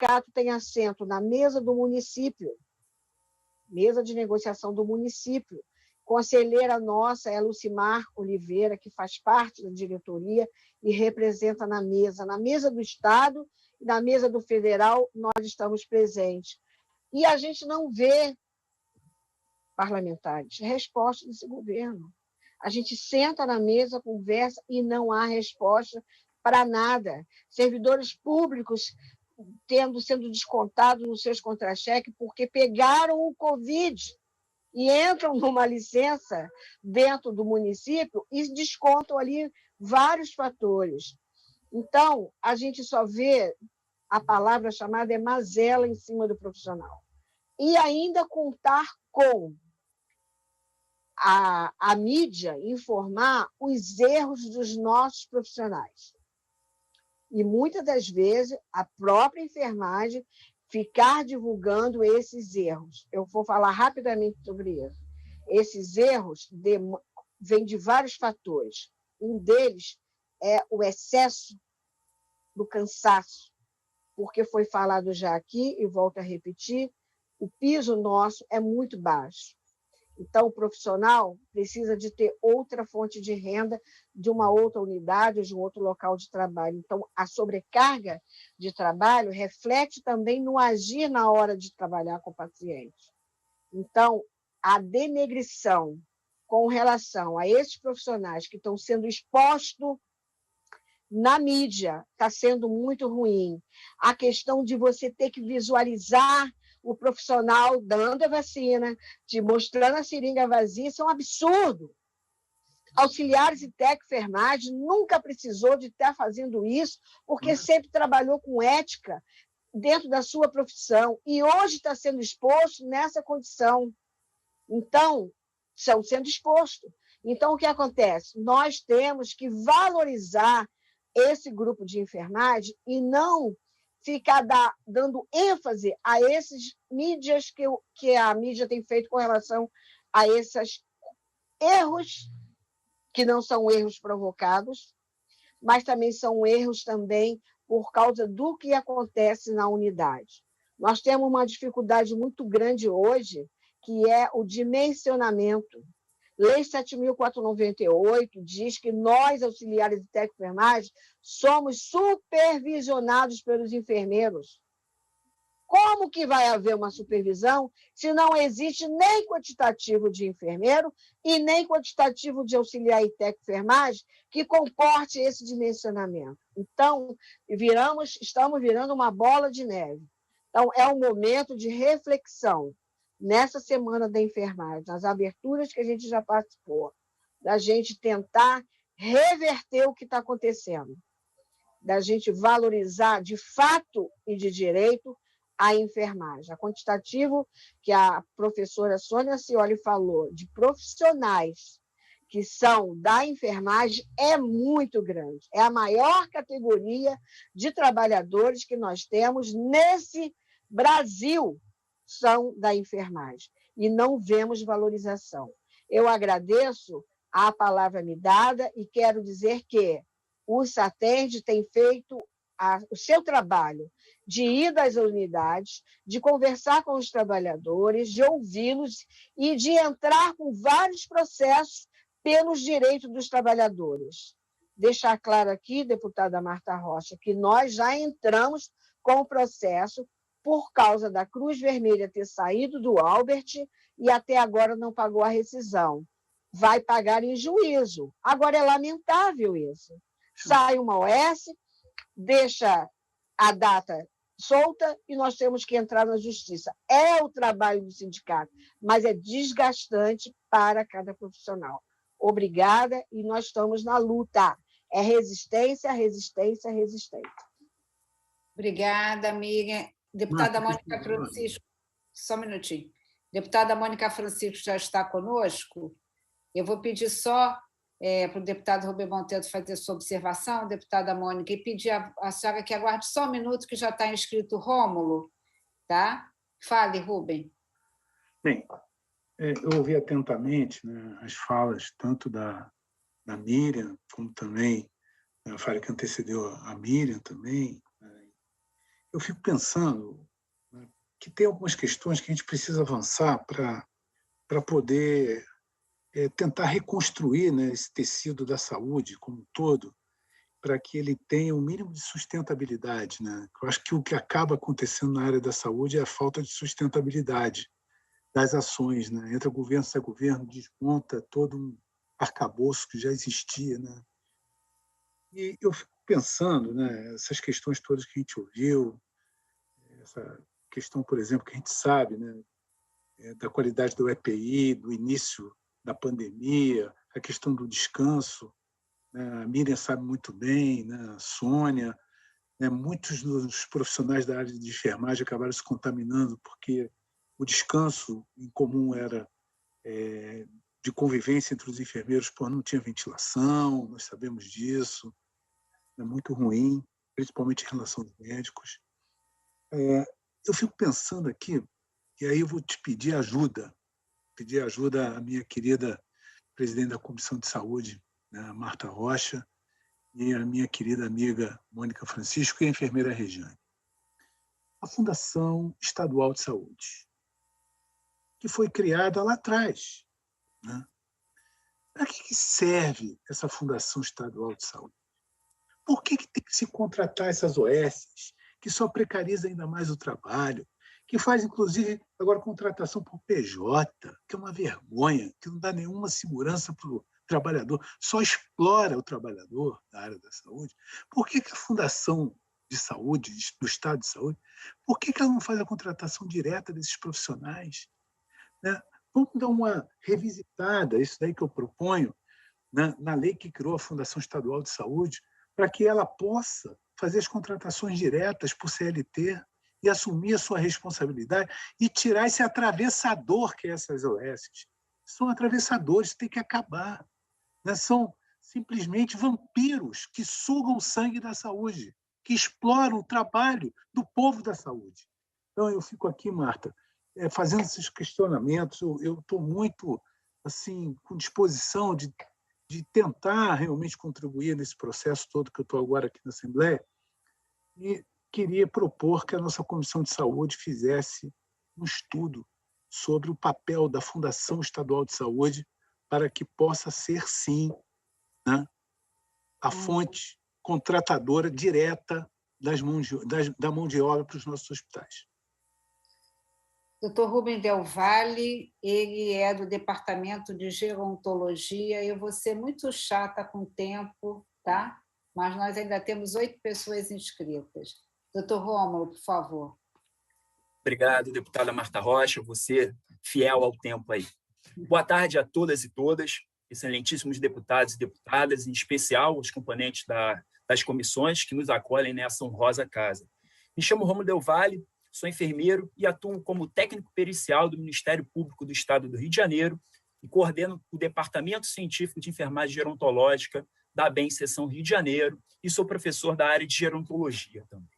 sindicato tem assento na mesa do município, mesa de negociação do município. Conselheira nossa é a Lucimar Oliveira, que faz parte da diretoria e representa na mesa do Estado e na mesa do Federal, nós estamos presentes. E a gente não vê, parlamentares, resposta desse governo. A gente senta na mesa, conversa e não há resposta para nada. Servidores públicos sendo descontados nos seus contra-cheques porque pegaram o Covid e entram numa licença dentro do município e descontam ali vários fatores. Então, a gente só vê a palavra chamada mazela em cima do profissional. E ainda contar com a mídia informar os erros dos nossos profissionais. E, muitas das vezes, a própria enfermagem ficar divulgando esses erros. Eu vou falar rapidamente sobre isso. Esses erros vêm de vários fatores. Um deles é o excesso do cansaço, porque foi falado já aqui, e volto a repetir, o piso nosso é muito baixo. Então, o profissional precisa de ter outra fonte de renda de uma outra unidade ou de um outro local de trabalho. Então, a sobrecarga de trabalho reflete também no agir na hora de trabalhar com o paciente. Então, a denegrição com relação a esses profissionais que estão sendo expostos na mídia está sendo muito ruim. A questão de você ter que visualizar o profissional dando a vacina, te mostrando a seringa vazia, isso é um absurdo. Auxiliares e técnicos de enfermagem nunca precisou de estar fazendo isso, porque sempre trabalhou com ética dentro da sua profissão, e hoje está sendo exposto nessa condição. Então, estão sendo expostos. Então, o que acontece? Nós temos que valorizar esse grupo de enfermagem e não ficar dando ênfase a esses mídias que a mídia tem feito com relação a esses erros, que não são erros provocados, mas também são erros também por causa do que acontece na unidade. Nós temos uma dificuldade muito grande hoje, que é o dimensionamento. Lei 7.498 diz que nós, auxiliares de técnico de enfermagem, somos supervisionados pelos enfermeiros. Como que vai haver uma supervisão se não existe nem quantitativo de enfermeiro e nem quantitativo de auxiliar e técnico de enfermagem que comporte esse dimensionamento? Então, estamos virando uma bola de neve. Então, é um momento de reflexão nessa semana da enfermagem, nas aberturas que a gente já participou, da gente tentar reverter o que está acontecendo, da gente valorizar de fato e de direito a enfermagem. A quantitativo que a professora Sônia Scioli falou de profissionais que são da enfermagem é muito grande. É a maior categoria de trabalhadores que nós temos nesse Brasil, são da enfermagem, e não vemos valorização. Eu agradeço a palavra me dada e quero dizer que o SATERD tem feito o seu trabalho de ir às unidades, de conversar com os trabalhadores, de ouvi-los e de entrar com vários processos pelos direitos dos trabalhadores. Deixar claro aqui, deputada Marta Rocha, que nós já entramos com o processo por causa da Cruz Vermelha ter saído do Albert e até agora não pagou a rescisão. Vai pagar em juízo. Agora, é lamentável isso. Sai uma OS, deixa a data solta e nós temos que entrar na justiça. É o trabalho do sindicato, mas é desgastante para cada profissional. Obrigada, e nós estamos na luta. É resistência, resistência, resistência. Obrigada, amiga. Deputada Mônica Francisco, só um minutinho. Deputada Mônica Francisco já está conosco. Eu vou pedir só para o deputado Rubem Monteiro fazer sua observação, deputada Mônica, e pedir a senhora que aguarde só um minuto, que já está inscrito Rômulo, tá? Fale, Rubem. Bem, eu ouvi atentamente, né, as falas tanto da Miriam, como também a fala que antecedeu a Miriam também, eu fico pensando, né, que tem algumas questões que a gente precisa avançar para poder tentar reconstruir, né, esse tecido da saúde como um todo, para que ele tenha um mínimo de sustentabilidade, né? Eu acho que o que acaba acontecendo na área da saúde é a falta de sustentabilidade das ações, né? Entra governo, sai governo, desmonta todo um arcabouço que já existia, né? E eu fico pensando, né, essas questões todas que a gente ouviu, essa questão, por exemplo, que a gente sabe, né, da qualidade do EPI, do início da pandemia, a questão do descanso, né? A Miriam sabe muito bem, né? A Sônia, né? Muitos dos profissionais da área de enfermagem acabaram se contaminando porque o descanso em comum era de convivência entre os enfermeiros, não tinha ventilação, nós sabemos disso, é muito ruim, principalmente em relação aos médicos. Eu fico pensando aqui, e aí eu vou te pedir ajuda à minha querida presidente da Comissão de Saúde, né, Marta Rocha, e a minha querida amiga Mônica Francisco e a enfermeira Regiane. A Fundação Estadual de Saúde, que foi criada lá atrás, né? Para que serve essa Fundação Estadual de Saúde? Por que tem que se contratar essas OS, que só precariza ainda mais o trabalho, que faz, inclusive, agora contratação por PJ, que é uma vergonha, que não dá nenhuma segurança para o trabalhador, só explora o trabalhador da área da saúde? Por que a Fundação de Saúde, do Estado de Saúde, por que ela não faz a contratação direta desses profissionais? Né? Vamos dar uma revisitada, isso daí que eu proponho, né, na lei que criou a Fundação Estadual de Saúde, para que ela possa fazer as contratações diretas por CLT e assumir a sua responsabilidade e tirar esse atravessador que é essas OS. São atravessadores, tem que acabar. Né? São simplesmente vampiros que sugam o sangue da saúde, que exploram o trabalho do povo da saúde. Então, eu fico aqui, Marta, fazendo esses questionamentos. Eu estou muito assim, com disposição de tentar realmente contribuir nesse processo todo que eu estou agora aqui na Assembleia, e queria propor que a nossa Comissão de Saúde fizesse um estudo sobre o papel da Fundação Estadual de Saúde para que possa ser, sim, né, a fonte contratadora direta da mão de obra para os nossos hospitais. Dr. Rubem Del Valle, ele é do Departamento de Gerontologia. Eu vou ser muito chata com o tempo, tá? Mas nós ainda temos 8 pessoas inscritas. Dr. Rômulo, por favor. Obrigado, deputada Marta Rocha, você fiel ao tempo aí. Boa tarde a todas e todas, excelentíssimos deputados e deputadas, em especial os componentes das comissões que nos acolhem nessa honrosa casa. Me chamo Rômulo Del Valle, sou enfermeiro e atuo como técnico pericial do Ministério Público do Estado do Rio de Janeiro e coordeno o Departamento Científico de Enfermagem Gerontológica da ABEM Seção Rio de Janeiro e sou professor da área de gerontologia também.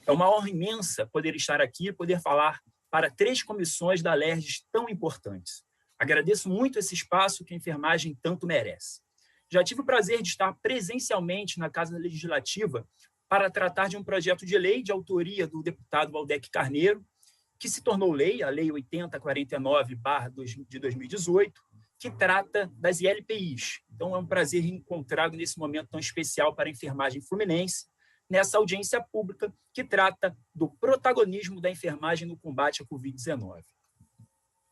É uma honra imensa poder estar aqui e poder falar para 3 comissões da LERJ tão importantes. Agradeço muito esse espaço que a enfermagem tanto merece. Já tive o prazer de estar presencialmente na Casa Legislativa para tratar de um projeto de lei de autoria do deputado Valdec Carneiro, que se tornou lei, a Lei 8049/de 2018, que trata das ILPIs. Então, é um prazer encontrá-lo nesse momento tão especial para a enfermagem fluminense, nessa audiência pública que trata do protagonismo da enfermagem no combate à Covid-19.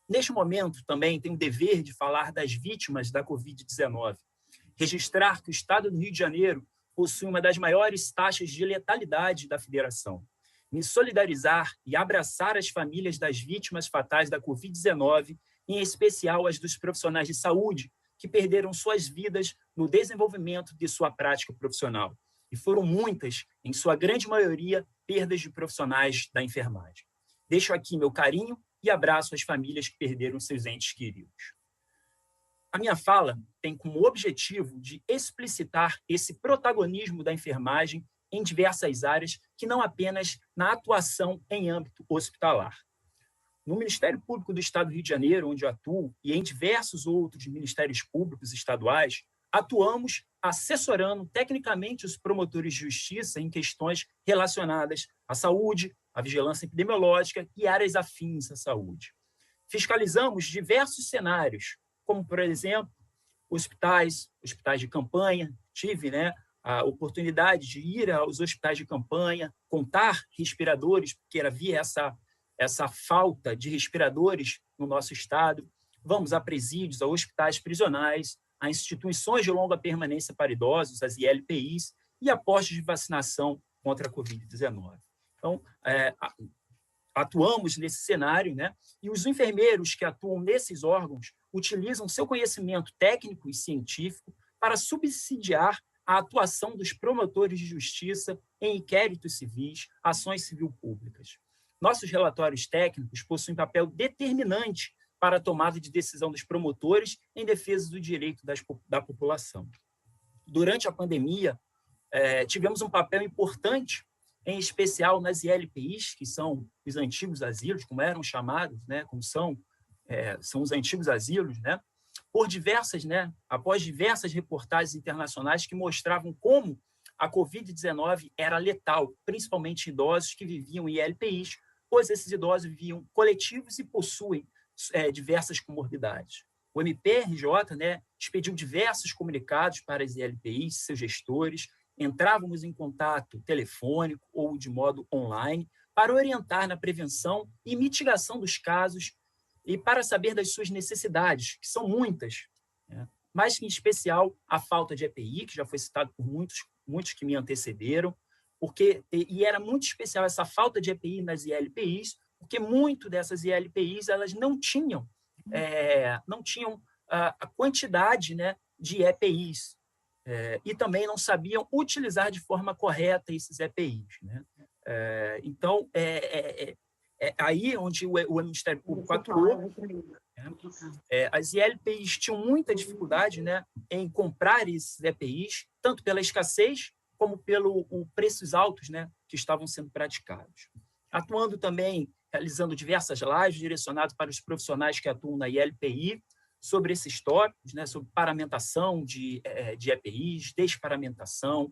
Neste momento, também tenho o dever de falar das vítimas da Covid-19, registrar que o Estado do Rio de Janeiro possui uma das maiores taxas de letalidade da federação. Me solidarizar e abraçar as famílias das vítimas fatais da Covid-19, em especial as dos profissionais de saúde, que perderam suas vidas no desenvolvimento de sua prática profissional. E foram muitas, em sua grande maioria, perdas de profissionais da enfermagem. Deixo aqui meu carinho e abraço às famílias que perderam seus entes queridos. A minha fala tem como objetivo de explicitar esse protagonismo da enfermagem em diversas áreas, que não apenas na atuação em âmbito hospitalar. No Ministério Público do Estado do Rio de Janeiro, onde eu atuo, e em diversos outros ministérios públicos estaduais, atuamos assessorando tecnicamente os promotores de justiça em questões relacionadas à saúde, à vigilância epidemiológica e áreas afins à saúde. Fiscalizamos diversos cenários, como, por exemplo, hospitais de campanha. Tive, a oportunidade de ir aos hospitais de campanha, contar respiradores, porque havia essa falta de respiradores no nosso estado. Vamos a presídios, a hospitais prisionais, a instituições de longa permanência para idosos, as ILPIs, e a postos de vacinação contra a Covid-19. Então, atuamos nesse cenário, e os enfermeiros que atuam nesses órgãos utilizam seu conhecimento técnico e científico para subsidiar a atuação dos promotores de justiça em inquéritos civis, ações civil públicas. Nossos relatórios técnicos possuem papel determinante para a tomada de decisão dos promotores em defesa do direito da população. Durante a pandemia, tivemos um papel importante, em especial nas ILPIs, que são os antigos asilos, como eram chamados, como são os antigos asilos, após diversas reportagens internacionais que mostravam como a Covid-19 era letal, principalmente em idosos que viviam em ILPIs, pois esses idosos viviam coletivos e possuem diversas comorbidades. O MPRJ expediu diversos comunicados para as ILPIs, seus gestores. Entrávamos em contato telefônico ou de modo online para orientar na prevenção e mitigação dos casos e para saber das suas necessidades, que são muitas, mas em especial a falta de EPI, que já foi citado por muitos que me antecederam, e era muito especial essa falta de EPI nas ILPIs, porque muito dessas ILPIs elas não tinham a quantidade de EPIs, e também não sabiam utilizar de forma correta esses EPIs. Então, aí onde o Ministério Público atuou. As ILPIs tinham muita dificuldade em comprar esses EPIs, tanto pela escassez como pelos preços altos que estavam sendo praticados. Atuando também, realizando diversas lives direcionadas para os profissionais que atuam na ILPI, sobre esses tópicos, sobre paramentação de EPIs, desparamentação,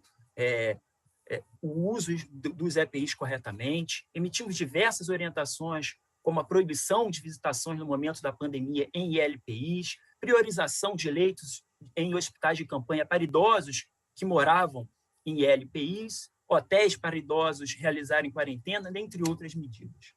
o uso dos EPIs corretamente. Emitimos diversas orientações, como a proibição de visitações no momento da pandemia em ILPIs, priorização de leitos em hospitais de campanha para idosos que moravam em ILPIs, hotéis para idosos realizarem quarentena, dentre outras medidas.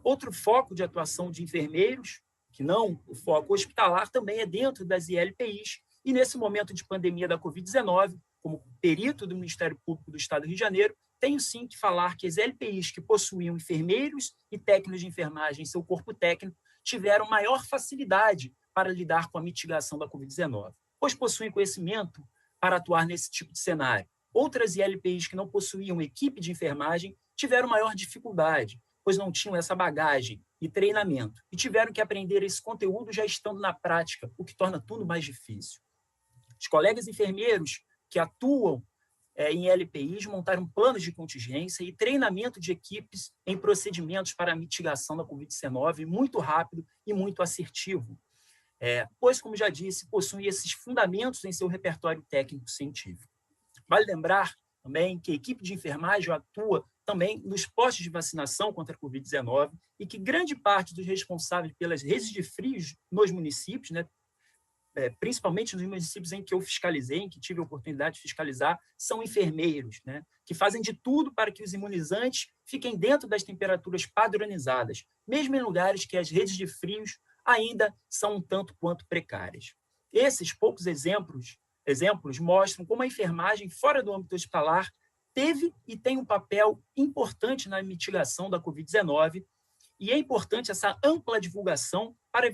Outro foco de atuação de enfermeiros, que não o foco hospitalar, também é dentro das ILPIs, e nesse momento de pandemia da Covid-19, como perito do Ministério Público do Estado do Rio de Janeiro, tenho sim que falar que as ILPIs que possuíam enfermeiros e técnicos de enfermagem em seu corpo técnico tiveram maior facilidade para lidar com a mitigação da Covid-19, pois possuem conhecimento para atuar nesse tipo de cenário. Outras ILPIs que não possuíam equipe de enfermagem tiveram maior dificuldade, pois não tinham essa bagagem e treinamento, e tiveram que aprender esse conteúdo já estando na prática, o que torna tudo mais difícil. Os colegas enfermeiros que atuam em ILPIs montaram planos de contingência e treinamento de equipes em procedimentos para a mitigação da Covid-19 muito rápido e muito assertivo, pois, como já disse, possuem esses fundamentos em seu repertório técnico-científico. Vale lembrar também que a equipe de enfermagem atua também nos postos de vacinação contra a Covid-19 e que grande parte dos responsáveis pelas redes de frios nos municípios, principalmente nos municípios em que eu fiscalizei, em que tive a oportunidade de fiscalizar, são enfermeiros, que fazem de tudo para que os imunizantes fiquem dentro das temperaturas padronizadas, mesmo em lugares que as redes de frios ainda são um tanto quanto precárias. Esses poucos exemplos mostram como a enfermagem fora do âmbito hospitalar teve e tem um papel importante na mitigação da Covid-19, e é importante essa ampla divulgação para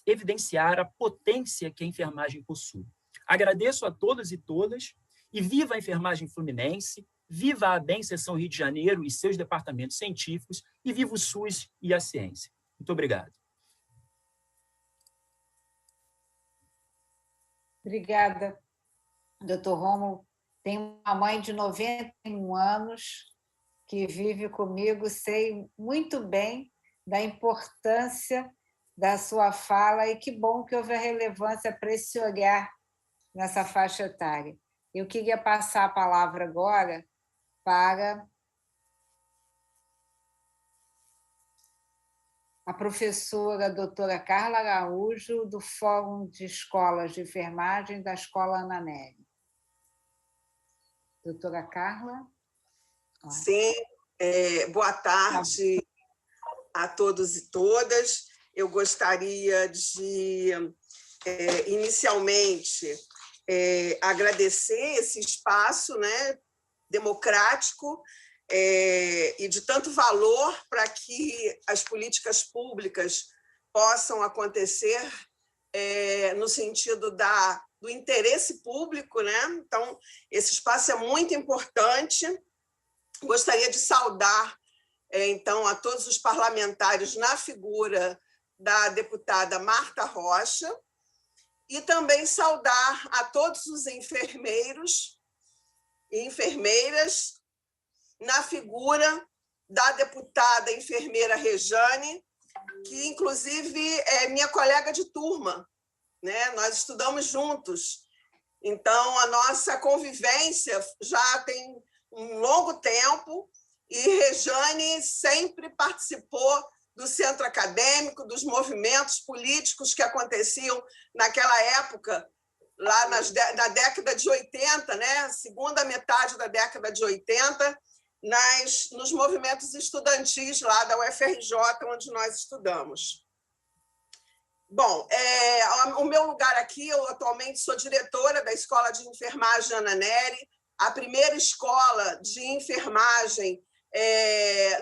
evidenciar a potência que a enfermagem possui. Agradeço a todos e todas, e viva a enfermagem fluminense, viva a ABEM Seção Rio de Janeiro e seus departamentos científicos, e viva o SUS e a ciência. Muito obrigado. Obrigada, doutor Rômulo. Tenho uma mãe de 91 anos que vive comigo, sei muito bem da importância da sua fala, e que bom que houve a relevância para esse olhar nessa faixa etária. Eu queria passar a palavra agora para a professora doutora Carla Araújo, do Fórum de Escolas de Enfermagem da Escola Ana Nery. Doutora Carla? Sim, boa tarde a todos e todas. Eu gostaria de, inicialmente, agradecer esse espaço, né, democrático e de tanto valor para que as políticas públicas possam acontecer no sentido do interesse público, né? Então, esse espaço é muito importante. Gostaria de saudar, então, a todos os parlamentares na figura da deputada Marta Rocha e também saudar a todos os enfermeiros e enfermeiras na figura da deputada enfermeira Rejane, que, inclusive, é minha colega de turma, né? Nós estudamos juntos. Então, a nossa convivência já tem um longo tempo e Rejane sempre participou do centro acadêmico, dos movimentos políticos que aconteciam naquela época, lá na década de 80, né? Segunda metade da década de 80, nos movimentos estudantis lá da UFRJ, onde nós estudamos. Bom, o meu lugar aqui, eu atualmente sou diretora da Escola de Enfermagem Ana Nery, a primeira escola de enfermagem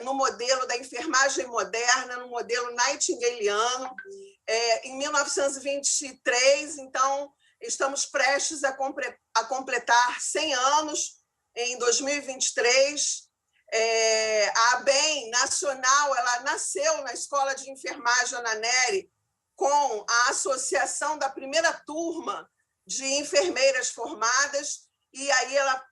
no modelo da enfermagem moderna, no modelo nightingaliano, em 1923. Então, estamos prestes a completar 100 anos em 2023. A ABEM Nacional, ela nasceu na Escola de Enfermagem Ana Nery com a associação da primeira turma de enfermeiras formadas, e aí ela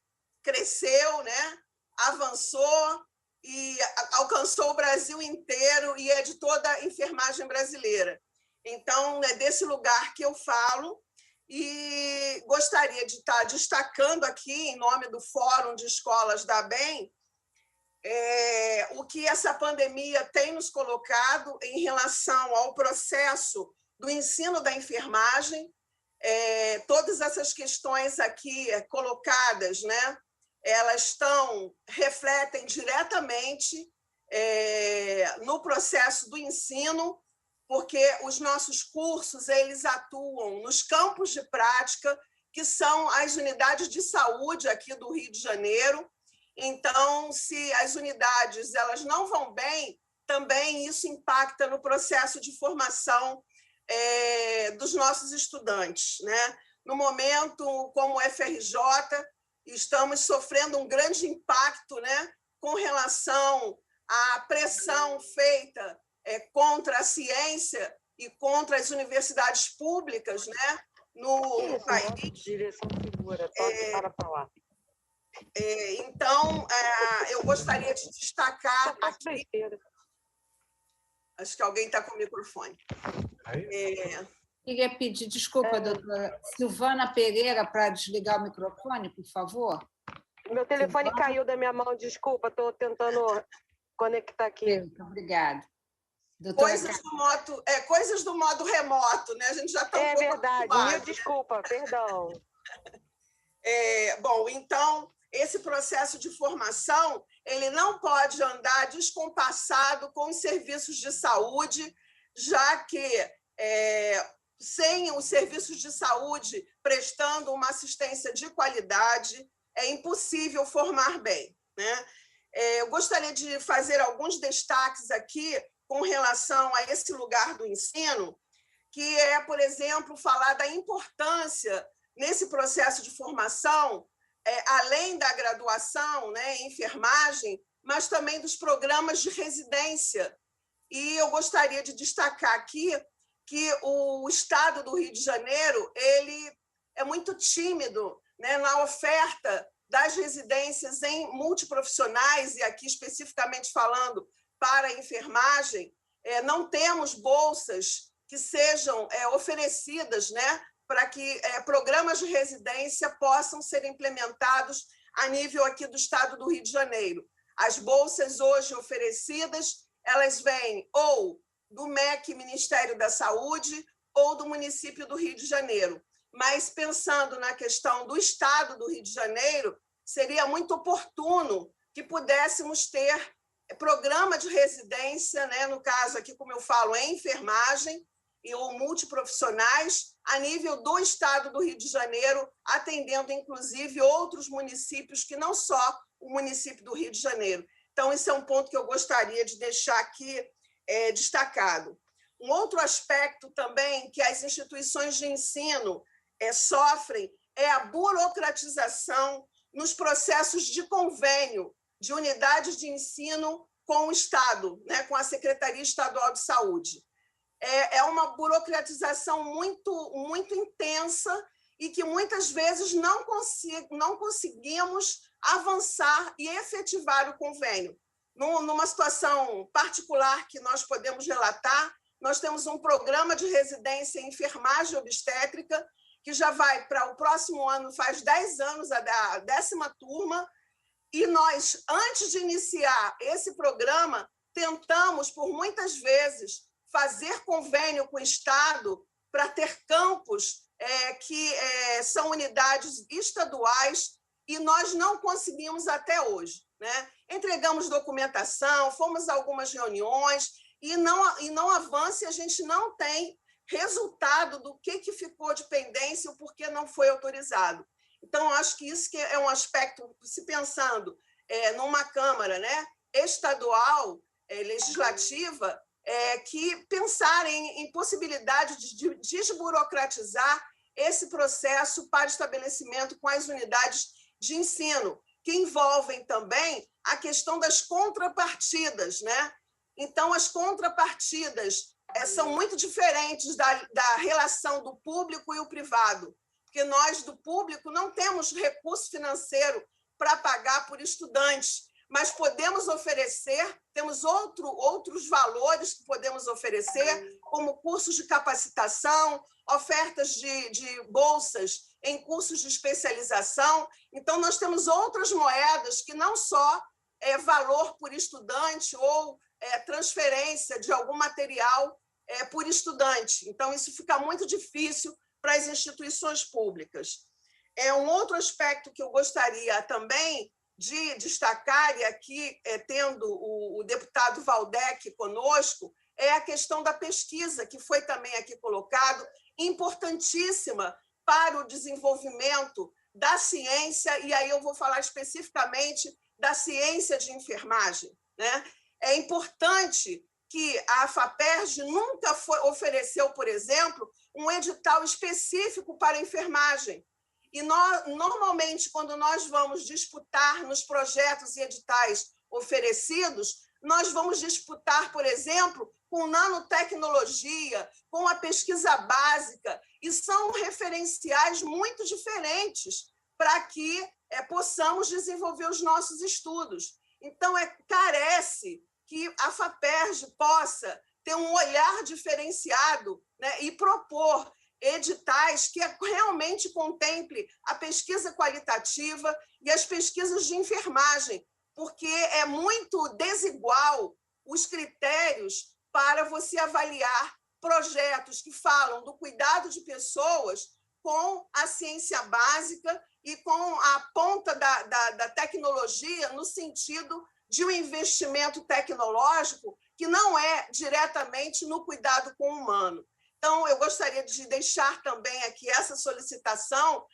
cresceu, né? Avançou e alcançou o Brasil inteiro e é de toda a enfermagem brasileira. Então, é desse lugar que eu falo e gostaria de estar destacando aqui, em nome do Fórum de Escolas da ABEM, o que essa pandemia tem nos colocado em relação ao processo do ensino da enfermagem. Todas essas questões aqui colocadas, né, elas refletem diretamente no processo do ensino, porque os nossos cursos eles atuam nos campos de prática, que são as unidades de saúde aqui do Rio de Janeiro. Então, se as unidades elas não vão bem, também isso impacta no processo de formação dos nossos estudantes, né? No momento, como FRJ, estamos sofrendo um grande impacto, né, com relação à pressão feita contra a ciência e contra as universidades públicas, né, no país. Direção segura, para lá. Então, eu gostaria de destacar aqui... Acho que alguém está com o microfone. Queria pedir desculpa, doutora Silvana Pereira, para desligar o microfone, por favor. Meu telefone caiu da minha mão, desculpa, estou tentando conectar aqui. Muito obrigada. Coisas do modo remoto, né? A gente já está um pouco verdade, acostumado. Mil desculpa, perdão. Bom, então, esse processo de formação ele não pode andar descompassado com os serviços de saúde, já que sem os serviços de saúde prestando uma assistência de qualidade, é impossível formar bem, né? Eu gostaria de fazer alguns destaques aqui com relação a esse lugar do ensino, que é, por exemplo, falar da importância nesse processo de formação, além da graduação, né, em enfermagem, mas também dos programas de residência. E eu gostaria de destacar aqui que o Estado do Rio de Janeiro ele é muito tímido, né, na oferta das residências em multiprofissionais, e aqui especificamente falando para a enfermagem, não temos bolsas que sejam oferecidas, né, para que programas de residência possam ser implementados a nível aqui do estado do Rio de Janeiro. As bolsas hoje oferecidas, elas vêm ou do MEC, Ministério da Saúde, ou do município do Rio de Janeiro. Mas, pensando na questão do estado do Rio de Janeiro, seria muito oportuno que pudéssemos ter programa de residência, né? No caso aqui, como eu falo, em enfermagem ou multiprofissionais, a nível do estado do Rio de Janeiro, atendendo, inclusive, outros municípios que não só o município do Rio de Janeiro. Então, esse é um ponto que eu gostaria de deixar aqui destacado. Um outro aspecto também que as instituições de ensino sofrem é a burocratização nos processos de convênio de unidades de ensino com o Estado, né, com a Secretaria Estadual de Saúde. É uma burocratização muito intensa e que muitas vezes não conseguimos avançar e efetivar o convênio. Numa situação particular que nós podemos relatar, nós temos um programa de residência em enfermagem obstétrica, que já vai para o próximo ano, faz 10 anos, a 10ª turma, e nós, antes de iniciar esse programa, tentamos, por muitas vezes, fazer convênio com o Estado para ter campos que são unidades estaduais, e nós não conseguimos até hoje, né? Entregamos documentação, fomos a algumas reuniões, e não avança, e a gente não tem resultado do que ficou de pendência ou por que não foi autorizado. Então, acho que isso que é um aspecto, se pensando numa Câmara, né, estadual, legislativa, que pensar em possibilidade de desburocratizar esse processo para estabelecimento com as unidades de ensino, que envolvem também a questão das contrapartidas, né? Então, as contrapartidas são muito diferentes da relação do público e o privado, porque nós, do público, não temos recurso financeiro para pagar por estudantes, mas podemos oferecer, temos outros valores que podemos oferecer, como cursos de capacitação, ofertas de bolsas em cursos de especialização. Então, nós temos outras moedas que não só valor por estudante ou transferência de algum material por estudante. Então, isso fica muito difícil para as instituições públicas. Um outro aspecto que eu gostaria também de destacar, e aqui tendo o deputado Waldeck conosco, é a questão da pesquisa, que foi também aqui colocado, importantíssima para o desenvolvimento da ciência, e aí eu vou falar especificamente da ciência de enfermagem, né? É importante que a FAPERJ nunca ofereceu, por exemplo, um edital específico para a enfermagem. E normalmente, quando nós vamos disputar nos projetos e editais oferecidos, nós vamos disputar, por exemplo, com nanotecnologia, com a pesquisa básica, e são referenciais muito diferentes para que possamos desenvolver os nossos estudos. Então, carece que a FAPERJ possa ter um olhar diferenciado, né, e propor editais que realmente contemple a pesquisa qualitativa e as pesquisas de enfermagem, porque é muito desigual os critérios para você avaliar projetos que falam do cuidado de pessoas com a ciência básica e com a ponta da tecnologia no sentido de um investimento tecnológico que não é diretamente no cuidado com o humano. Então, eu gostaria de deixar também aqui essa solicitação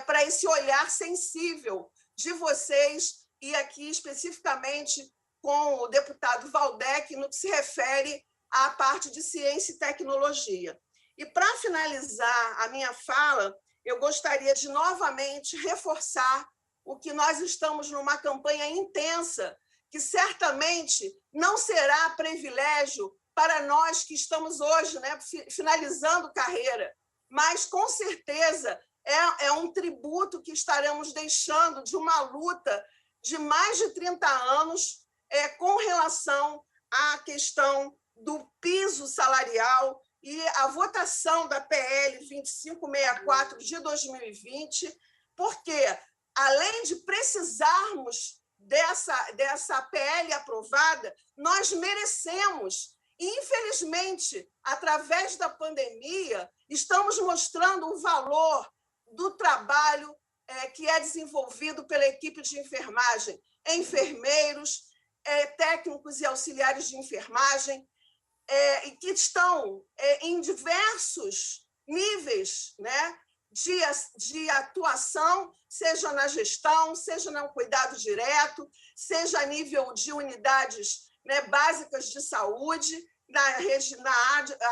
para esse olhar sensível de vocês, e aqui especificamente com o deputado Waldeck, no que se refere à parte de ciência e tecnologia. E, para finalizar a minha fala, eu gostaria de novamente reforçar o que nós estamos numa campanha intensa, que certamente não será privilégio para nós que estamos hoje, né, finalizando carreira, mas, com certeza, é um tributo que estaremos deixando de uma luta de mais de 30 anos com relação à questão do piso salarial e a votação da PL 2564 de 2020, porque, além de precisarmos dessa PL aprovada, nós merecemos. E, infelizmente, através da pandemia, estamos mostrando o valor do trabalho que é desenvolvido pela equipe de enfermagem, enfermeiros, técnicos e auxiliares de enfermagem, e que estão em diversos níveis, né, de atuação, seja na gestão, seja no cuidado direto, seja a nível de unidades, né, básicas de saúde, na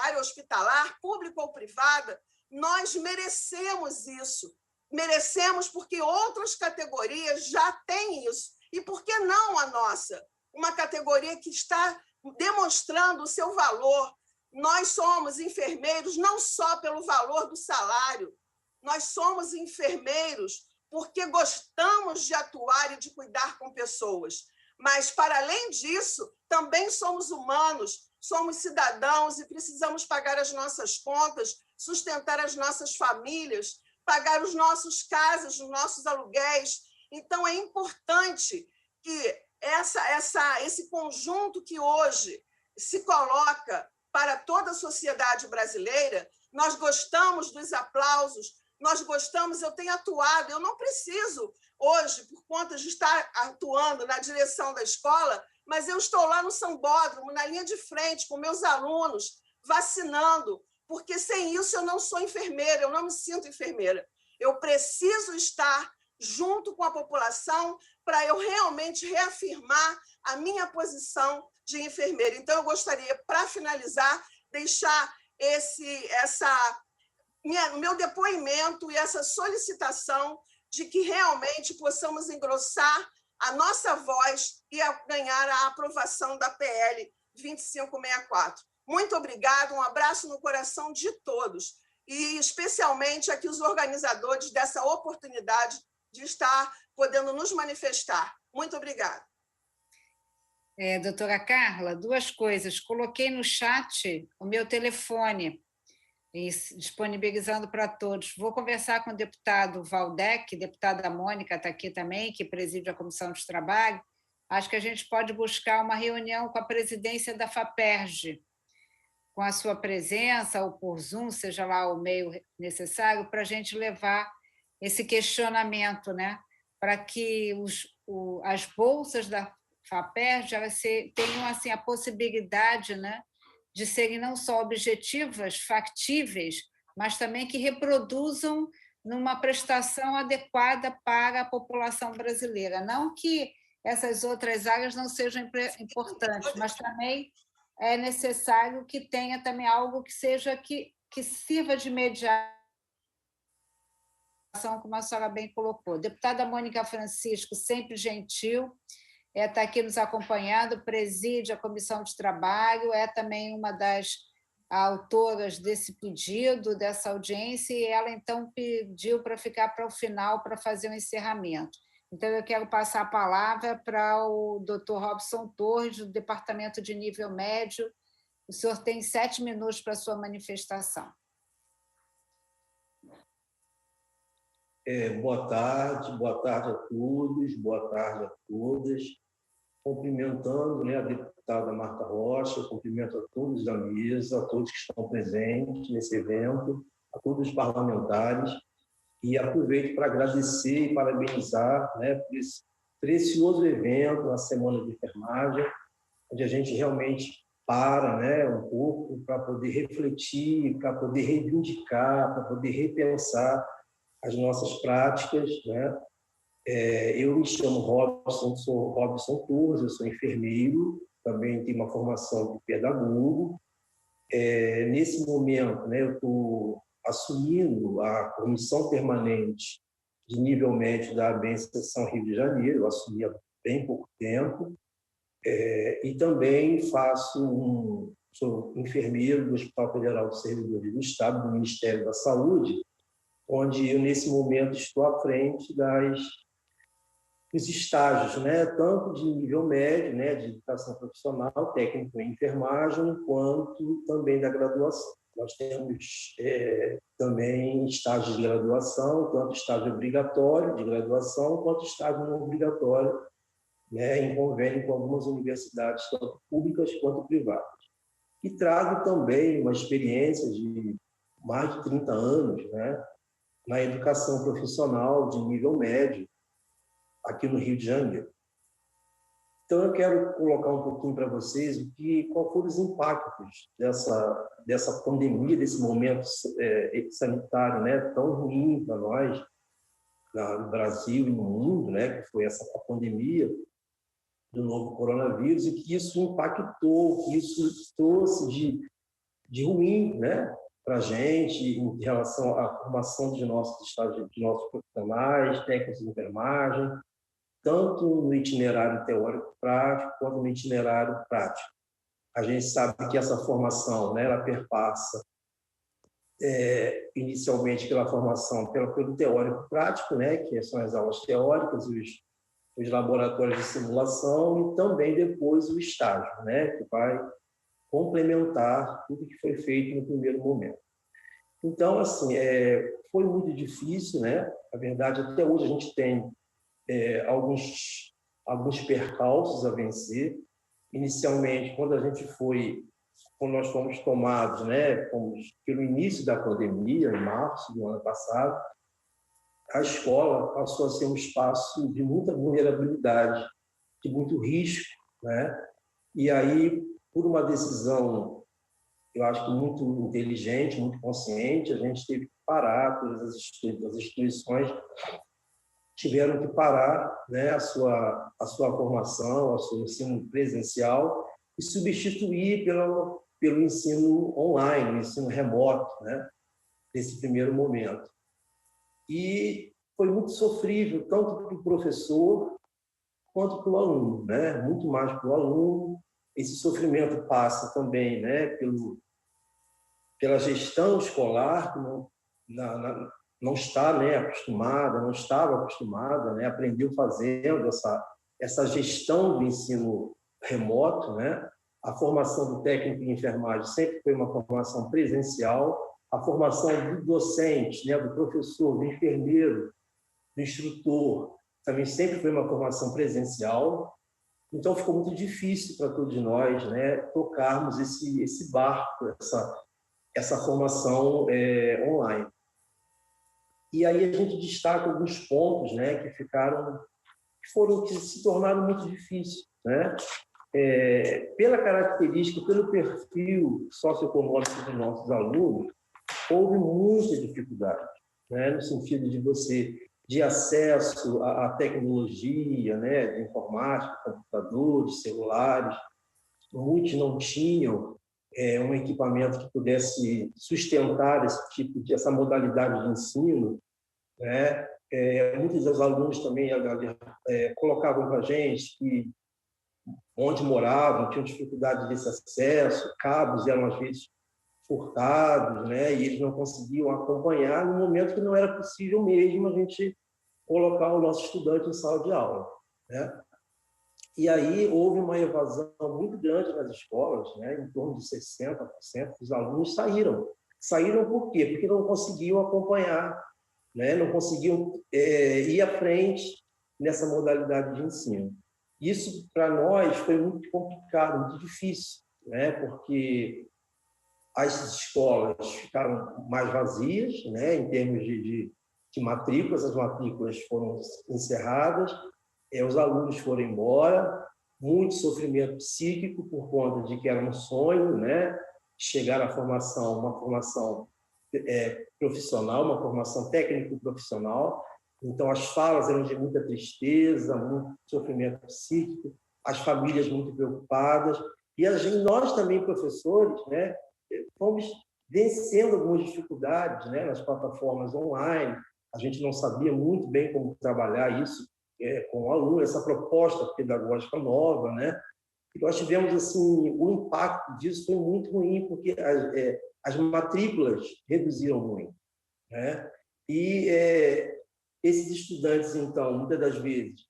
área hospitalar, pública ou privada. Nós merecemos isso. Merecemos porque outras categorias já têm isso. E por que não a nossa? Uma categoria que está demonstrando o seu valor. Nós somos enfermeiros não só pelo valor do salário, nós somos enfermeiros porque gostamos de atuar e de cuidar com pessoas. Mas, para além disso, também somos humanos, somos cidadãos e precisamos pagar as nossas contas, sustentar as nossas famílias, pagar os nossos casas, os nossos aluguéis. Então, é importante que esse conjunto que hoje se coloca para toda a sociedade brasileira, nós gostamos dos aplausos, nós gostamos, eu tenho atuado, eu não preciso hoje, por conta de estar atuando na direção da escola, mas eu estou lá no Sambódromo, na linha de frente, com meus alunos, vacinando, porque sem isso eu não sou enfermeira, eu não me sinto enfermeira. Eu preciso estar junto com a população para eu realmente reafirmar a minha posição de enfermeira. Então, eu gostaria, para finalizar, deixar meu depoimento e essa solicitação de que realmente possamos engrossar a nossa voz e ganhar a aprovação da PL 2564. Muito obrigada, um abraço no coração de todos, e especialmente aqui os organizadores dessa oportunidade de estar podendo nos manifestar. Muito obrigada. Doutora Carla, duas coisas. Coloquei no chat o meu telefone, disponibilizando para todos. Vou conversar com o deputado Valdec, deputada Mônica está aqui também, que preside a Comissão de Trabalho. Acho que a gente pode buscar uma reunião com a presidência da FAPERJ, com a sua presença, ou por Zoom, seja lá o meio necessário, para a gente levar esse questionamento, né? Para que as bolsas da FAPERJ tenham assim, a possibilidade, né, de serem não só objetivas, factíveis, mas também que reproduzam numa prestação adequada para a população brasileira. Não que essas outras áreas não sejam importantes, mas também é necessário que tenha também algo que sirva de mediação, como a senhora bem colocou. Deputada Mônica Francisco, sempre gentil, está aqui nos acompanhando, preside a Comissão de Trabalho, é também uma das autoras desse pedido, dessa audiência, e ela, então, pediu para ficar para o final, para fazer o encerramento. Então, eu quero passar a palavra para o doutor Robson Torres, do Departamento de Nível Médio. O senhor tem 7 minutos para a sua manifestação. Boa tarde a todos, boa tarde a todas. Cumprimentando, né, a deputada Marta Rocha, cumprimento a todos da mesa, a todos que estão presentes nesse evento, a todos os parlamentares, e aproveito para agradecer e parabenizar, né, por esse precioso evento, a Semana de Enfermagem, onde a gente realmente para, né, um pouco para poder refletir, para poder reivindicar, para poder repensar as nossas práticas, né? Eu me chamo Robson, sou Robson Torres, eu sou enfermeiro, também tenho uma formação de pedagogo. Nesse momento, né, eu estou assumindo a comissão permanente de nível médio da ABEM Seção Rio de Janeiro, eu assumi há bem pouco tempo, e também sou enfermeiro do Hospital Federal dos Servidores do Estado, do Ministério da Saúde, onde eu, nesse momento, estou à frente dos estágios, né, tanto de nível médio, né, de educação profissional, técnico em enfermagem, quanto também da graduação. Nós temos também estágios de graduação, tanto estágio obrigatório de graduação, quanto estágio não obrigatório, né, em convênio com algumas universidades, tanto públicas quanto privadas. E trago também uma experiência de mais de 30 anos, né, na educação profissional de nível médio, aqui no Rio de Janeiro. Então, eu quero colocar um pouquinho para vocês qual foram os impactos dessa pandemia, desse momento sanitário, né, tão ruim para nós, no Brasil e no mundo, né, que foi essa pandemia do novo coronavírus, e que isso impactou, que isso trouxe de ruim, né, para a gente em relação à formação de nossos profissionais, técnicos de enfermagem, tanto no itinerário teórico prático quanto no itinerário prático. A gente sabe que essa formação, né, ela perpassa inicialmente pela formação pelo teórico prático, né, que são as aulas teóricas e os laboratórios de simulação, e também depois o estágio, né, que vai complementar tudo que foi feito no primeiro momento. Então, assim, foi muito difícil, né? Na verdade, até hoje a gente tem alguns percalços a vencer. Inicialmente, quando nós fomos tomados, né, pelo início da pandemia, em março do ano passado, a escola passou a ser um espaço de muita vulnerabilidade, de muito risco, né? E aí, por uma decisão, eu acho que muito inteligente, muito consciente, a gente teve que parar, todas as instituições tiveram que parar, né, a sua formação, o seu ensino presencial, e substituir pelo ensino online, o ensino remoto, né, nesse primeiro momento. E foi muito sofrível, tanto para o professor quanto para o aluno, né? Muito mais para o aluno. Esse sofrimento passa também, né, pela gestão escolar, que não está, né, não estava acostumada, né, aprendeu fazendo essa gestão do ensino remoto, né? A formação do técnico de enfermagem sempre foi uma formação presencial, a formação do docente, né, do professor, do enfermeiro, do instrutor, também sempre foi uma formação presencial. Então, ficou muito difícil para todos nós, né, tocarmos esse barco, essa formação online. E aí a gente destaca alguns pontos, né, que se tornaram muito difíceis, né? Pela característica, pelo perfil socioeconômico dos nossos alunos, houve muita dificuldade, né, no sentido de acesso à tecnologia, né, de informática, computadores, celulares. Muitos não tinham um equipamento que pudesse sustentar essa modalidade de ensino, né? Muitos dos alunos também colocavam para a gente que onde moravam tinham dificuldade desse acesso, cabos eram às vezes furtados, né? E eles não conseguiam acompanhar no momento que não era possível mesmo a gente colocar o nosso estudante em sala de aula, né? E aí houve uma evasão muito grande nas escolas, né? Em torno de 60% dos alunos saíram. Saíram por quê? Porque não conseguiam acompanhar, né? Não conseguiam ir à frente nessa modalidade de ensino. Isso, para nós, foi muito complicado, muito difícil, né? Porque as escolas ficaram mais vazias, né? Em termos de matrículas, as matrículas foram encerradas, os alunos foram embora, muito sofrimento psíquico por conta de que era um sonho, né? Chegar à formação, uma formação profissional, uma formação técnico-profissional. Então, as falas eram de muita tristeza, muito sofrimento psíquico, as famílias muito preocupadas, e nós também, professores, né, fomos vencendo algumas dificuldades, né, nas plataformas online. A gente não sabia muito bem como trabalhar isso com o aluno, essa proposta pedagógica nova, né? E nós tivemos, assim, o impacto disso foi muito ruim, porque as matrículas reduziram muito, né? E esses estudantes, então, muitas das vezes,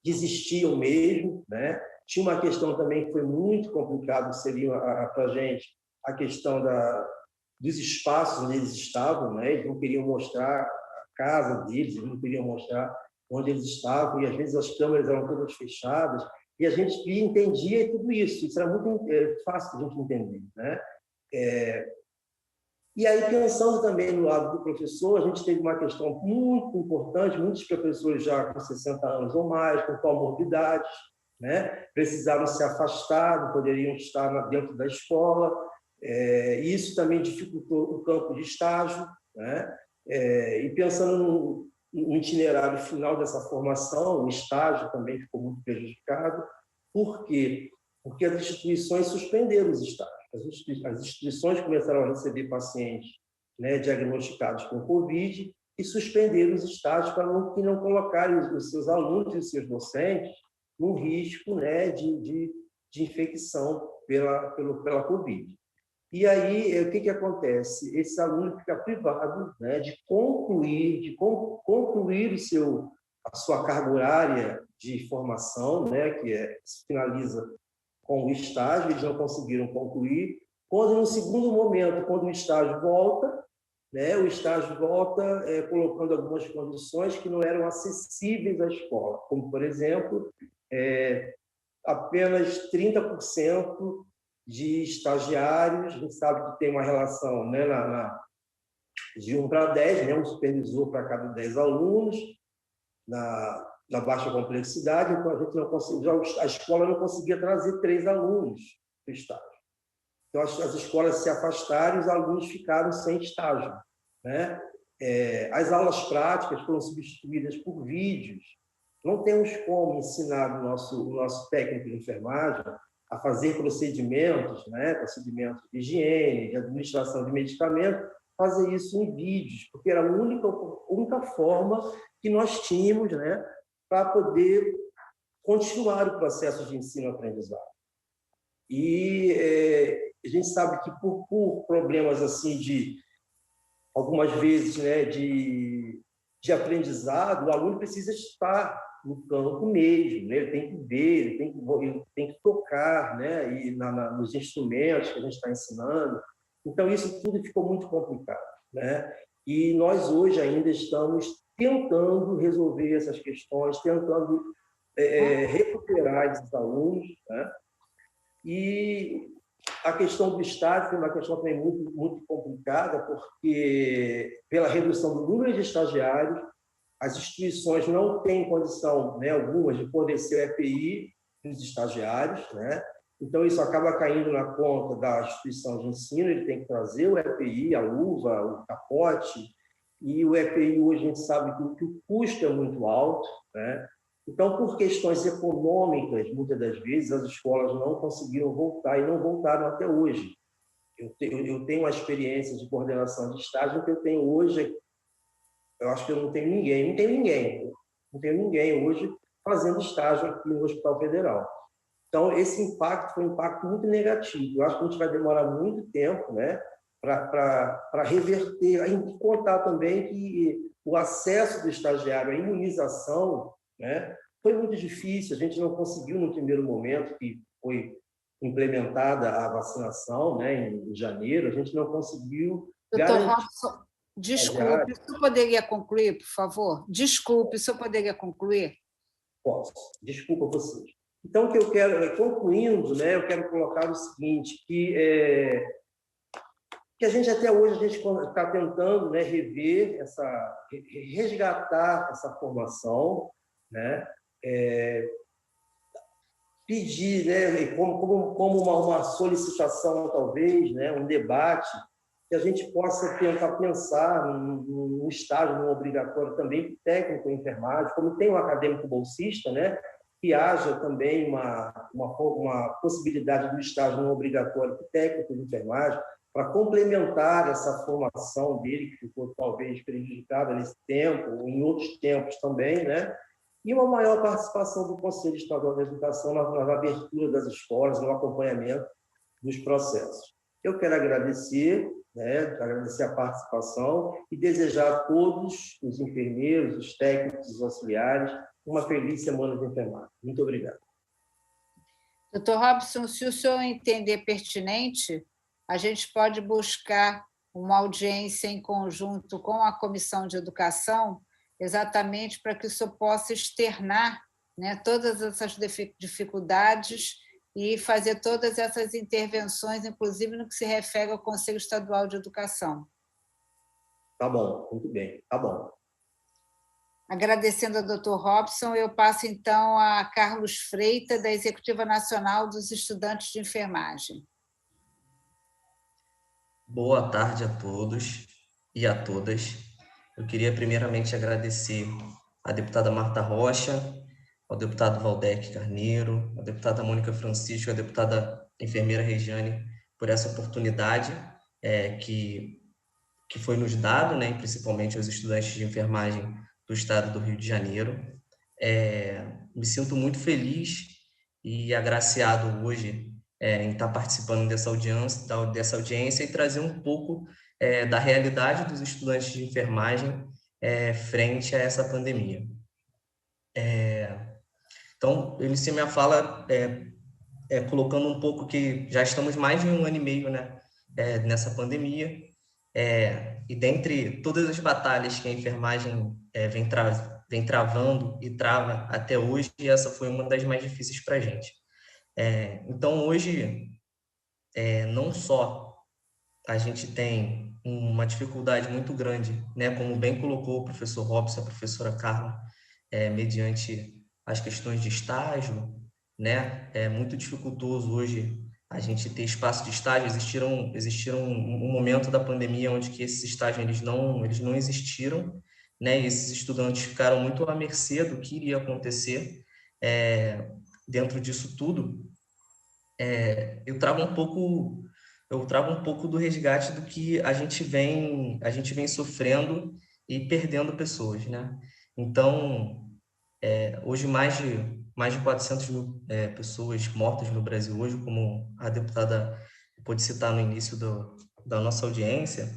desistiam mesmo, né? Tinha uma questão também que foi muito complicada, seria para a gente, a questão dos espaços onde eles estavam, né? Eles não queriam mostrar a casa deles, eles não queriam mostrar onde eles estavam, e às vezes as câmeras eram todas fechadas, e a gente entendia tudo isso. Isso era muito fácil de a gente entender, né? E aí, pensando também no lado do professor, a gente teve uma questão muito importante, muitos professores já com 60 anos ou mais, com comorbidades, né? Precisaram se afastar, não poderiam estar dentro da escola, isso também dificultou o campo de estágio, né? E pensando no itinerário final dessa formação, o estágio também ficou muito prejudicado. Por quê? Porque as instituições suspenderam os estágios. As instituições começaram a receber pacientes, né, diagnosticados com Covid e suspenderam os estágios para não colocarem os seus alunos e os seus docentes num risco, né, de infecção pela Covid. E aí, o que acontece? Esse aluno fica privado, né, de concluir a sua carga horária de formação, né, que se finaliza com o estágio, eles não conseguiram concluir. Quando, no segundo momento, quando o estágio volta, né, colocando algumas condições que não eram acessíveis à escola, como, por exemplo, apenas 30% de estagiários. A gente sabe que tem uma relação, né, de 1 para 10, né, um supervisor para cada 10 alunos, na baixa complexidade, então a gente não conseguia, a escola não conseguia trazer 3 alunos para o estágio. Então as escolas se afastaram e os alunos ficaram sem estágio, né? As aulas práticas foram substituídas por vídeos. Não temos como ensinar o nosso técnico de enfermagem a fazer procedimentos, né? Procedimentos de higiene, de administração de medicamentos, fazer isso em vídeos, porque era a única forma que nós tínhamos, né, para poder continuar o processo de ensino-aprendizagem. E a gente sabe que por problemas assim algumas vezes, né, de aprendizado, o aluno precisa estar no campo mesmo, né? Ele tem que ver, ele tem que tocar, né, e nos instrumentos que a gente está ensinando. Então isso tudo ficou muito complicado, né? E nós hoje ainda estamos tentando resolver essas questões, tentando recuperar esses alunos, né? E a questão do estágio foi uma questão também muito, muito complicada, porque pela redução do número de estagiários, as instituições não têm condição, né, algumas, de fornecer o EPI dos estagiários, né? Então, isso acaba caindo na conta da instituição de ensino, ele tem que trazer o EPI, a luva, o capote, e o EPI hoje a gente sabe que o custo é muito alto, né? Então, por questões econômicas, muitas das vezes, as escolas não conseguiram voltar e não voltaram até hoje. Eu tenho uma experiência de coordenação de estágio que eu tenho hoje, eu acho que eu não tenho ninguém hoje fazendo estágio aqui no Hospital Federal. Então, esse impacto foi um impacto muito negativo. Eu acho que a gente vai demorar muito tempo, né, para reverter. E contar também que o acesso do estagiário à imunização, né, foi muito difícil. A gente não conseguiu, no primeiro momento que foi implementada a vacinação, né, em janeiro, a gente não conseguiu Doutor Robson, desculpe, o senhor poderia concluir, por favor? Desculpe, o senhor poderia concluir? Posso. Desculpa vocês. Então, o que eu quero, concluindo, né, eu quero colocar o seguinte, que a gente até hoje está tentando, né, resgatar essa formação, né, pedir, né, como uma solicitação, talvez, né, um debate, que a gente possa tentar pensar no estágio no obrigatório também para técnico em enfermagem, como tem um acadêmico bolsista, né, que haja também uma possibilidade do estágio não obrigatório para técnico de enfermagem, para complementar essa formação dele, que ficou talvez prejudicada nesse tempo, ou em outros tempos também, né? E uma maior participação do Conselho Estadual de Educação na abertura das escolas, no acompanhamento dos processos. Eu quero agradecer, né, agradecer a participação e desejar a todos os enfermeiros, os técnicos, os auxiliares, uma feliz semana de enfermagem. Muito obrigado. Doutor Robson, se o senhor entender pertinente, a gente pode buscar uma audiência em conjunto com a Comissão de Educação, exatamente para que isso possa externar, né, todas essas dificuldades e fazer todas essas intervenções, inclusive no que se refere ao Conselho Estadual de Educação. Tá bom, muito bem, tá bom. Agradecendo ao Dr. Robson, eu passo, então, a Carlos Freitas, da Executiva Nacional dos Estudantes de Enfermagem. Boa tarde a todos e a todas. Eu queria, primeiramente, agradecer à deputada Marta Rocha, ao deputado Valdec Carneiro, à deputada Mônica Francisco, à deputada enfermeira Regiane, por essa oportunidade que foi nos dado, né, principalmente aos estudantes de enfermagem do estado do Rio de Janeiro. Me sinto muito feliz e agraciado hoje em estar participando dessa audiência e trazer um pouco da realidade dos estudantes de enfermagem frente a essa pandemia. Então, eu iniciei minha fala colocando um pouco que já estamos mais de 1 ano e meio, né, nessa pandemia, e dentre todas as batalhas que a enfermagem vem travando e trava até hoje, essa foi uma das mais difíceis para a gente. Então, hoje, não só a gente tem uma dificuldade muito grande, né, como bem colocou o professor Robson, a professora Carla, mediante as questões de estágio, né, é muito dificultoso hoje a gente ter espaço de estágio. Existiram um momento da pandemia onde que esses estágios eles não existiram, né, e esses estudantes ficaram muito à mercê do que iria acontecer. Dentro disso tudo, eu trago um pouco do resgate do que a gente vem sofrendo e perdendo pessoas, né? Então, hoje mais de 400 mil pessoas mortas no Brasil hoje, como a deputada pôde citar no início da nossa audiência,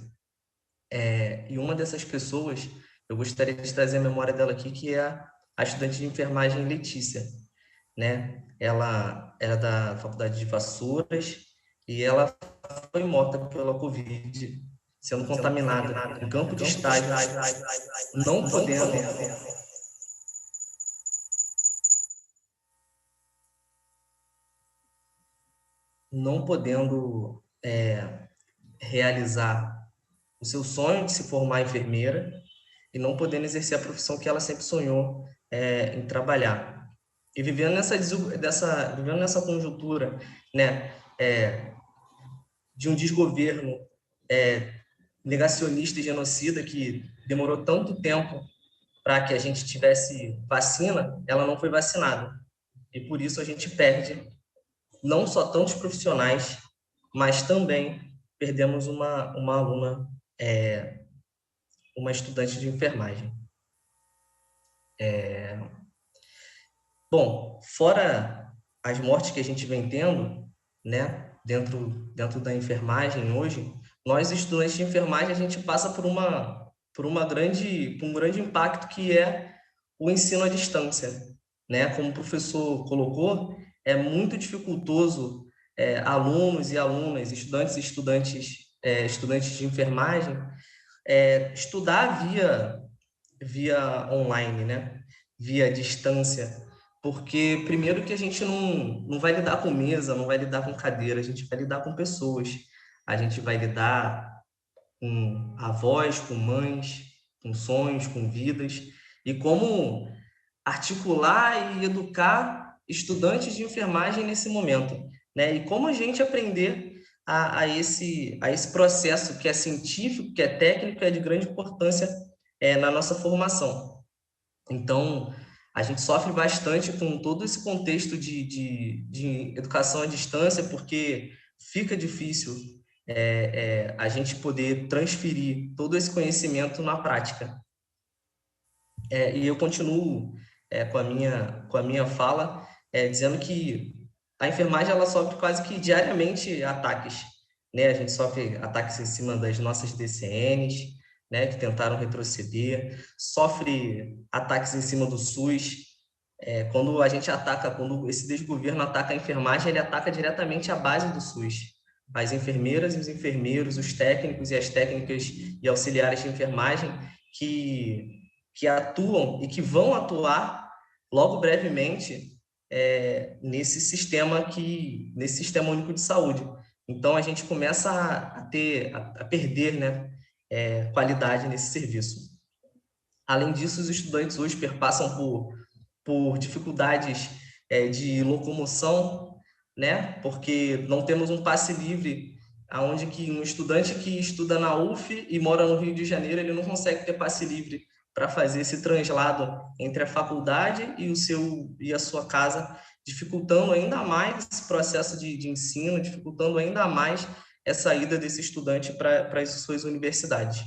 e uma dessas pessoas, eu gostaria de trazer a memória dela aqui, que é a estudante de enfermagem Letícia, né? Ela era da Faculdade de Vassouras e ela foi morta pela Covid, sendo contaminada em campo de estágio, não podendo realizar o seu sonho de se formar enfermeira e não podendo exercer a profissão que ela sempre sonhou em trabalhar. E vivendo nessa conjuntura, né, de um desgoverno negacionista e genocida que demorou tanto tempo para que a gente tivesse vacina, ela não foi vacinada. E por isso a gente perde não só tantos profissionais, mas também perdemos uma aluna, uma estudante de enfermagem. Bom, fora as mortes que a gente vem tendo, né, dentro da enfermagem hoje, nós estudantes de enfermagem a gente passa por um grande impacto, que é o ensino à distância, né? Como o professor colocou, é muito dificultoso alunos e alunas, estudantes de enfermagem estudar via online, né? Via distância, porque primeiro que a gente não vai lidar com mesa, não vai lidar com cadeira, a gente vai lidar com pessoas, a gente vai lidar com avós, com mães, com sonhos, com vidas, e como articular e educar estudantes de enfermagem nesse momento, né? E como a gente aprender a esse processo que é científico, que é técnico, que é de grande importância na nossa formação. Então, a gente sofre bastante com todo esse contexto de educação à distância, porque fica difícil a gente poder transferir todo esse conhecimento na prática. E eu continuo com a minha fala, dizendo que a enfermagem ela sofre quase que diariamente ataques, né? A gente sofre ataques em cima das nossas DCNs, né, que tentaram retroceder, sofre ataques em cima do SUS. Quando esse desgoverno ataca a enfermagem, ele ataca diretamente a base do SUS, as enfermeiras e os enfermeiros, os técnicos e as técnicas e auxiliares de enfermagem que atuam e que vão atuar logo brevemente nesse sistema único de saúde. Então, a gente começa a perder, né, qualidade nesse serviço. Além disso, os estudantes hoje perpassam por dificuldades de locomoção, né, porque não temos um passe livre, onde que um estudante que estuda na UF e mora no Rio de Janeiro, ele não consegue ter passe livre para fazer esse translado entre a faculdade e a sua casa, dificultando ainda mais esse processo de ensino, dificultando ainda mais essa ida desse estudante para as suas universidades.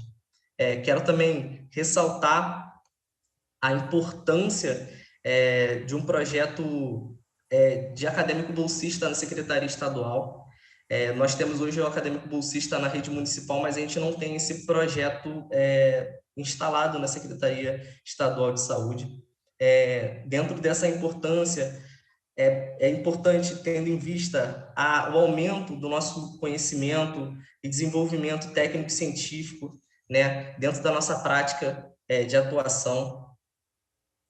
Quero também ressaltar a importância de um projeto de acadêmico bolsista na Secretaria Estadual. Nós temos hoje o acadêmico bolsista na rede municipal, mas a gente não tem esse projeto instalado na Secretaria Estadual de Saúde. Dentro dessa importância, é importante, tendo em vista o aumento do nosso conhecimento e desenvolvimento técnico-científico, né, dentro da nossa prática de atuação.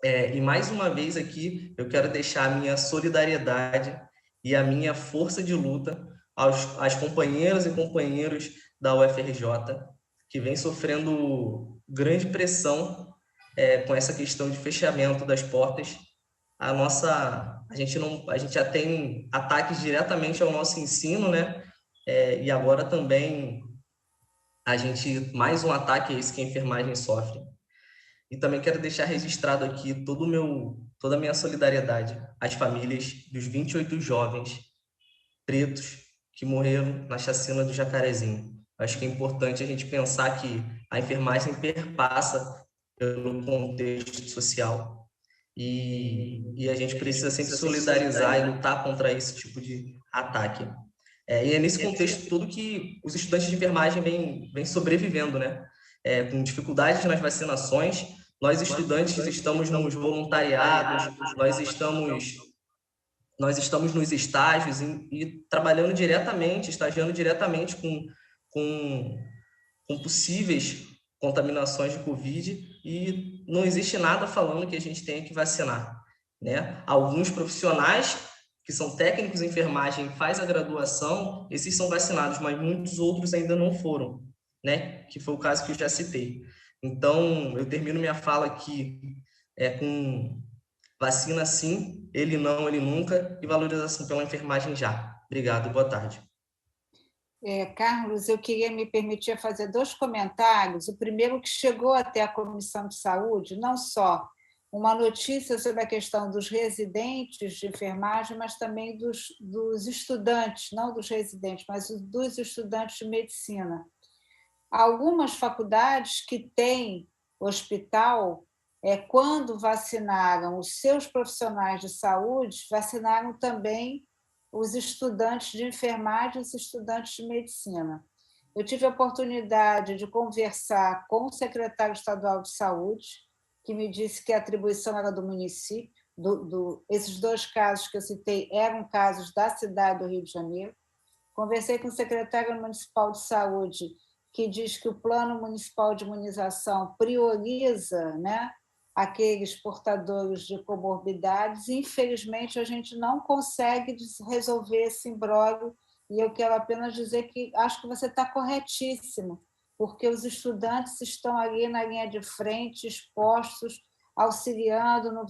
E mais uma vez aqui, eu quero deixar a minha solidariedade e a minha força de luta às companheiras e companheiros da UFRJ, que vem sofrendo grande pressão com essa questão de fechamento das portas. A gente já tem ataques diretamente ao nosso ensino, né? E agora também mais um ataque a esse que a enfermagem sofre. E também quero deixar registrado aqui toda a minha solidariedade às famílias dos 28 jovens pretos que morreram na chacina do Jacarezinho. Acho que é importante a gente pensar que a enfermagem perpassa pelo contexto social e a gente precisa sempre solidarizar e lutar contra esse tipo de ataque. E é nesse contexto todo que os estudantes de enfermagem vêm sobrevivendo, né? Com dificuldades nas vacinações. Nós, estudantes, estamos nos voluntariados, nós estamos nos estágios e trabalhando diretamente, estagiando diretamente com possíveis contaminações de Covid e não existe nada falando que a gente tenha que vacinar, né? Alguns profissionais que são técnicos em enfermagem faz a graduação, esses são vacinados, mas muitos outros ainda não foram, né? Que foi o caso que eu já citei. Então, eu termino minha fala aqui com vacina sim, ele não, ele nunca, e valorização pela enfermagem já. Obrigado, boa tarde. Carlos, eu queria me permitir fazer 2 comentários. O primeiro, que chegou até a Comissão de Saúde, não só uma notícia sobre a questão dos residentes de enfermagem, mas também dos estudantes, não dos residentes, mas dos estudantes de medicina. Algumas faculdades que têm hospital, quando vacinaram os seus profissionais de saúde, vacinaram também os estudantes de enfermagem e os estudantes de medicina. Eu tive a oportunidade de conversar com o secretário estadual de saúde, que me disse que a atribuição era do município. Esses 2 casos que eu citei eram casos da cidade do Rio de Janeiro. Conversei com o secretário municipal de saúde, que diz que o Plano Municipal de Imunização prioriza, né, aqueles portadores de comorbidades. Infelizmente, a gente não consegue resolver esse imbróglio, e eu quero apenas dizer que acho que você está corretíssimo, porque os estudantes estão ali na linha de frente, expostos, auxiliando no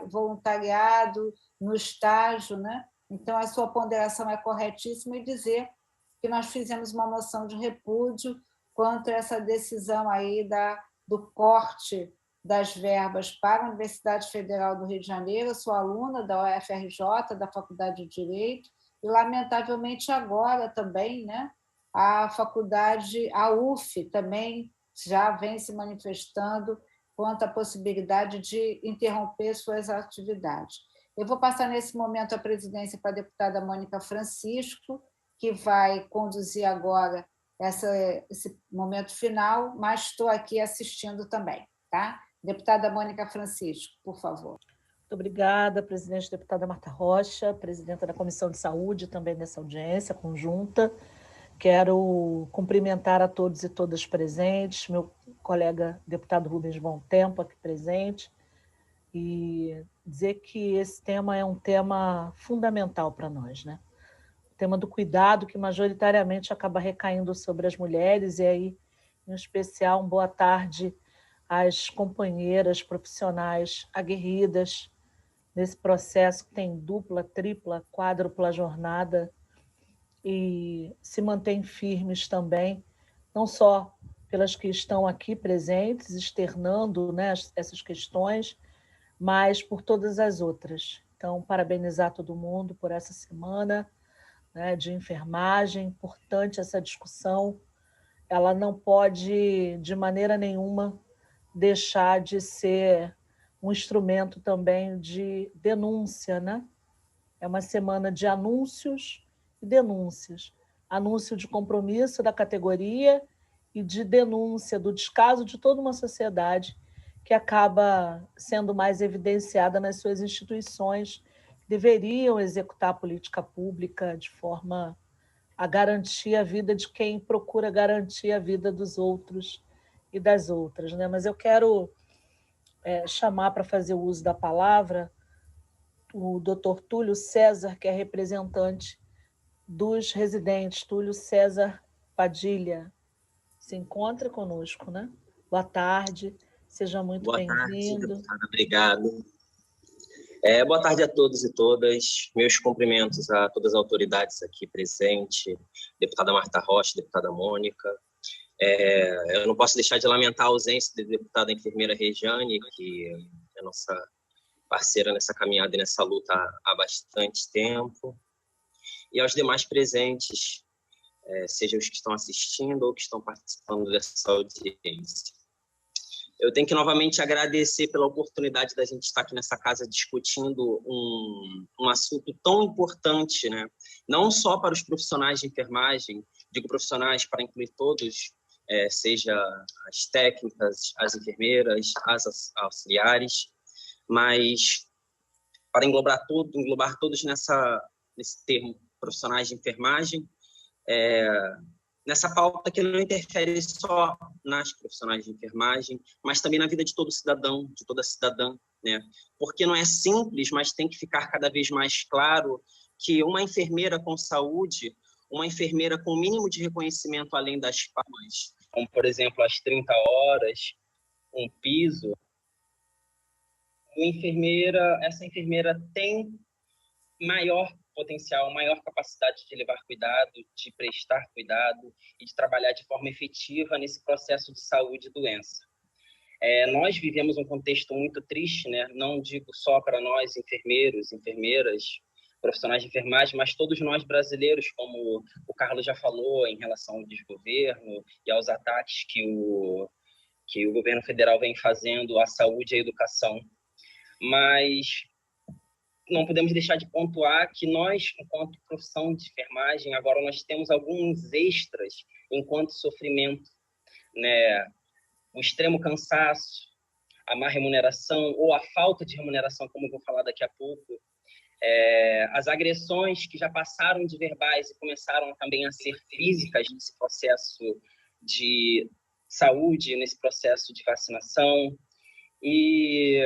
voluntariado, no estágio, né? Então, a sua ponderação é corretíssima, e dizer que nós fizemos uma moção de repúdio quanto a essa decisão aí do corte das verbas para a Universidade Federal do Rio de Janeiro. Eu sou aluna da UFRJ, da Faculdade de Direito, e, lamentavelmente, agora também, né, a UF também já vem se manifestando quanto à possibilidade de interromper suas atividades. Eu vou passar, nesse momento, a presidência para a deputada Mônica Francisco, que vai conduzir agora esse momento final, mas estou aqui assistindo também, tá? Deputada Mônica Francisco, por favor. Muito obrigada, presidente deputada Marta Rocha, presidenta da Comissão de Saúde também dessa audiência conjunta. Quero cumprimentar a todos e todas presentes, meu colega deputado Rubens Bom Tempo aqui presente, e dizer que esse tema é um tema fundamental para nós, né? O tema do cuidado, que majoritariamente acaba recaindo sobre as mulheres, e aí, em especial, uma boa tarde às companheiras profissionais aguerridas nesse processo que tem dupla, tripla, quádrupla jornada, e se mantém firmes também, não só pelas que estão aqui presentes, externando, né, essas questões, mas por todas as outras. Então, parabenizar todo mundo por essa semana, né, de enfermagem, importante essa discussão, ela não pode, de maneira nenhuma, deixar de ser um instrumento também de denúncia, né? É uma semana de anúncios e denúncias. Anúncio de compromisso da categoria e de denúncia do descaso de toda uma sociedade que acaba sendo mais evidenciada nas suas instituições, que deveriam executar a política pública de forma a garantir a vida de quem procura garantir a vida dos outros e das outras, né? Mas eu quero chamar para fazer o uso da palavra o Dr. Túlio César, que é representante dos residentes. Túlio César Padilha se encontra conosco, né? Boa tarde, seja muito bem-vindo. Boa tarde, obrigado. Boa tarde a todos e todas. Meus cumprimentos a todas as autoridades aqui presentes, deputada Marta Rocha, deputada Mônica. Eu não posso deixar de lamentar a ausência da deputada enfermeira Regiane, que é nossa parceira nessa caminhada e nessa luta há bastante tempo. E aos demais presentes, sejam os que estão assistindo ou que estão participando dessa audiência. Eu tenho que novamente agradecer pela oportunidade da gente estar aqui nessa casa discutindo um assunto tão importante, né? Não só para os profissionais de enfermagem, digo profissionais para incluir todos, seja as técnicas, as enfermeiras, as auxiliares, mas para englobar todos nesse termo, profissionais de enfermagem, nessa pauta que não interfere só nas profissionais de enfermagem, mas também na vida de todo cidadão, de toda cidadã, né? Porque não é simples, mas tem que ficar cada vez mais claro que uma enfermeira com saúde, uma enfermeira com o mínimo de reconhecimento além das formas, como, por exemplo, as 30 horas, um piso, essa enfermeira tem maior potencial, maior capacidade de levar cuidado, de prestar cuidado e de trabalhar de forma efetiva nesse processo de saúde e doença. Nós vivemos um contexto muito triste, né? Não digo só para nós, enfermeiros, enfermeiras, profissionais de enfermagem, mas todos nós brasileiros, como o Carlos já falou, em relação ao desgoverno e aos ataques que o governo federal vem fazendo à saúde e à educação. Mas não podemos deixar de pontuar que nós, enquanto profissão de enfermagem, agora nós temos alguns extras enquanto sofrimento, né? O extremo cansaço, a má remuneração ou a falta de remuneração, como eu vou falar daqui a pouco, as agressões que já passaram de verbais e começaram também a ser físicas nesse processo de saúde, nesse processo de vacinação, e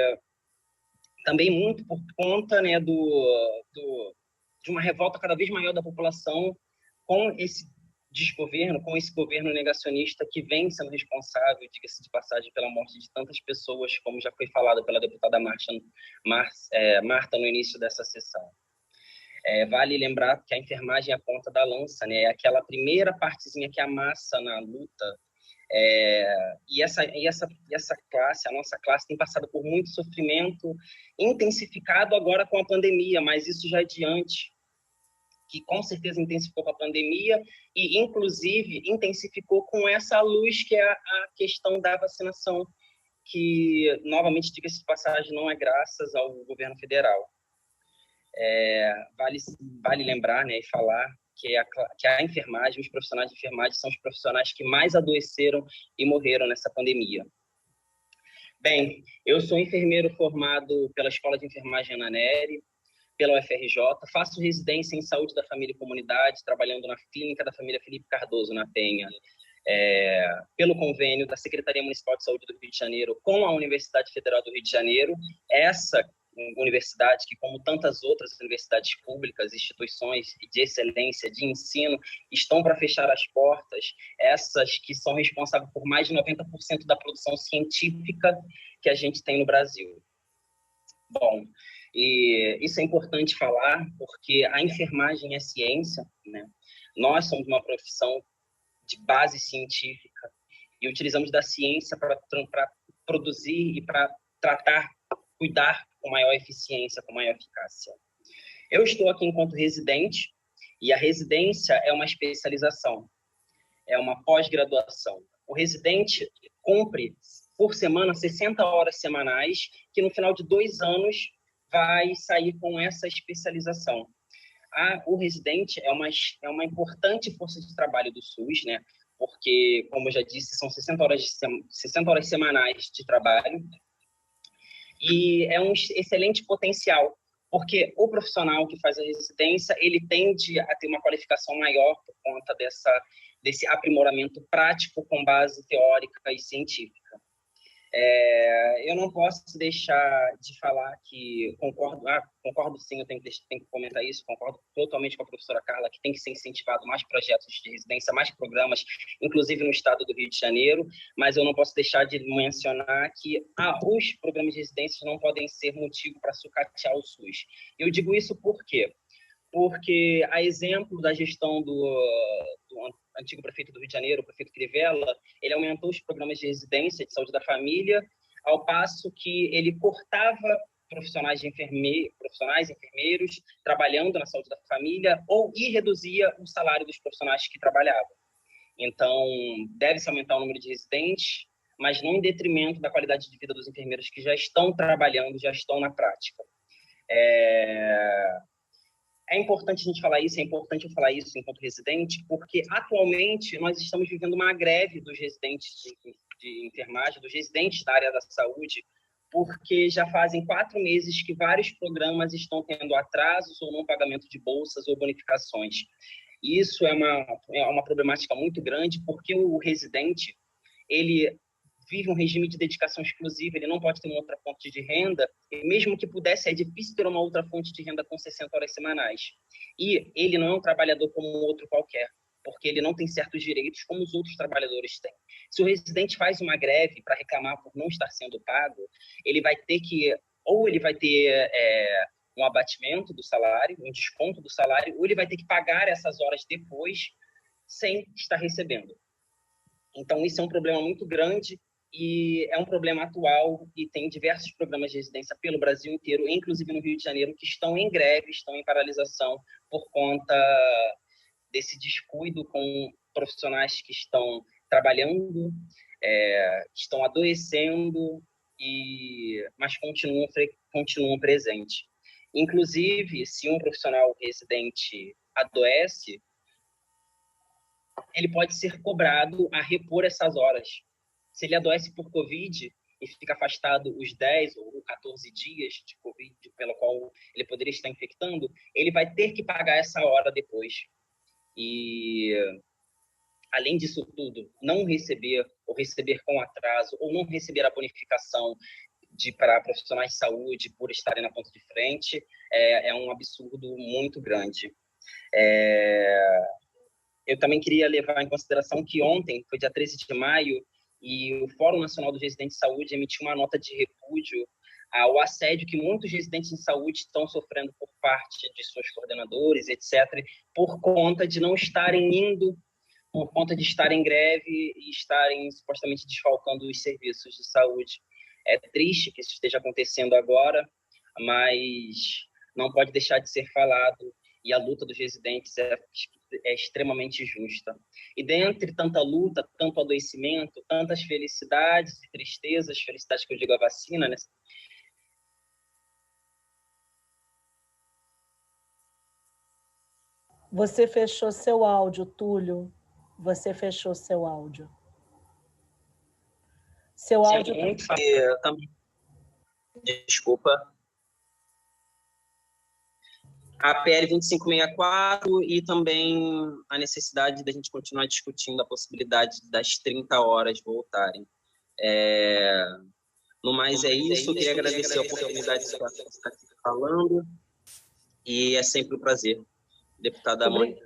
também muito por conta, né, de uma revolta cada vez maior da população com esse desgoverno, com esse governo negacionista que vem sendo responsável, diga-se de passagem, pela morte de tantas pessoas, como já foi falado pela deputada Marta no início dessa sessão. Vale lembrar que a enfermagem é a ponta da lança, né? É aquela primeira partezinha que amassa na luta. E essa classe, a nossa classe, tem passado por muito sofrimento, intensificado agora com a pandemia, mas isso já é diante, que com certeza intensificou com a pandemia e, inclusive, intensificou com essa luz que é a questão da vacinação, que, novamente, diga-se de passagem, não é graças ao governo federal. Vale lembrar, né, e falar que a enfermagem, os profissionais de enfermagem são os profissionais que mais adoeceram e morreram nessa pandemia. Bem, eu sou enfermeiro formado pela Escola de Enfermagem Ana Nery, pela UFRJ, faço residência em saúde da família e comunidade, trabalhando na clínica da família Felipe Cardoso, na Penha, pelo convênio da Secretaria Municipal de Saúde do Rio de Janeiro com a Universidade Federal do Rio de Janeiro. Essa universidade, que como tantas outras universidades públicas, instituições de excelência, de ensino, estão para fechar as portas, essas que são responsáveis por mais de 90% da produção científica que a gente tem no Brasil. Bom, e isso é importante falar, porque a enfermagem é ciência, né? Nós somos uma profissão de base científica e utilizamos da ciência para produzir e para tratar, cuidar com maior eficiência, com maior eficácia. Eu estou aqui enquanto residente, e a residência é uma especialização, é uma pós-graduação. O residente cumpre, por semana, 60 horas semanais, que no final de 2 anos vai sair com essa especialização. O residente é uma importante força de trabalho do SUS, né? Porque, como eu já disse, são 60 horas semanais de trabalho, e é um excelente potencial, porque o profissional que faz a residência, ele tende a ter uma qualificação maior por conta desse aprimoramento prático com base teórica e científica. Eu não posso deixar de falar que concordo sim, eu tenho que comentar isso, concordo totalmente com a professora Carla, que tem que ser incentivado mais projetos de residência, mais programas, inclusive no estado do Rio de Janeiro, mas eu não posso deixar de mencionar que os programas de residência não podem ser motivo para sucatear o SUS. Eu digo isso por quê? Porque, a exemplo da gestão do antigo prefeito do Rio de Janeiro, o prefeito Crivella, ele aumentou os programas de residência de saúde da família, ao passo que ele cortava profissionais, enfermeiros, trabalhando na saúde da família, e reduzia o salário dos profissionais que trabalhavam. Então, deve-se aumentar o número de residentes, mas não em detrimento da qualidade de vida dos enfermeiros que já estão trabalhando, já estão na prática. É importante a gente falar isso, é importante eu falar isso enquanto residente, porque atualmente nós estamos vivendo uma greve dos residentes de enfermagem, dos residentes da área da saúde, porque já fazem 4 meses que vários programas estão tendo atrasos ou não pagamento de bolsas ou bonificações. E isso é uma problemática muito grande, porque o residente, ele vive um regime de dedicação exclusiva, ele não pode ter uma outra fonte de renda, e mesmo que pudesse, é difícil ter uma outra fonte de renda com 60 horas semanais. E ele não é um trabalhador como um outro qualquer, porque ele não tem certos direitos como os outros trabalhadores têm. Se o residente faz uma greve para reclamar por não estar sendo pago, ele vai ter um abatimento do salário, um desconto do salário, ou ele vai ter que pagar essas horas depois sem estar recebendo. Então, isso é um problema muito grande, e é um problema atual, e tem diversos programas de residência pelo Brasil inteiro, inclusive no Rio de Janeiro, que estão em greve, estão em paralisação por conta desse descuido com profissionais que estão trabalhando, estão adoecendo, mas continuam presentes. Inclusive, se um profissional residente adoece, ele pode ser cobrado a repor essas horas. Se ele adoece por Covid e fica afastado os 10 ou 14 dias de Covid, pelo qual ele poderia estar infectando, ele vai ter que pagar essa hora depois. E, além disso tudo, não receber, ou receber com atraso, ou não receber a bonificação para profissionais de saúde por estarem na ponta de frente, é um absurdo muito grande. Eu também queria levar em consideração que ontem, foi dia 13 de maio, e o Fórum Nacional dos Residentes de Saúde emitiu uma nota de repúdio ao assédio que muitos residentes em saúde estão sofrendo por parte de seus coordenadores, etc., por conta de não estarem indo, por conta de estarem em greve e estarem supostamente desfalcando os serviços de saúde. É triste que isso esteja acontecendo agora, mas não pode deixar de ser falado, e a luta dos residentes é extremamente justa. E dentre tanta luta, tanto adoecimento, tantas felicidades e tristezas, felicidades que eu digo a vacina, né? Você fechou seu áudio, Túlio. Você fechou seu áudio. Seu áudio... Também. Desculpa. a PL 2564 e também a necessidade da gente continuar discutindo a possibilidade das 30 horas voltarem. No mais é isso, eu queria agradecer a oportunidade de estar aqui falando e é sempre um prazer, deputada Mônica.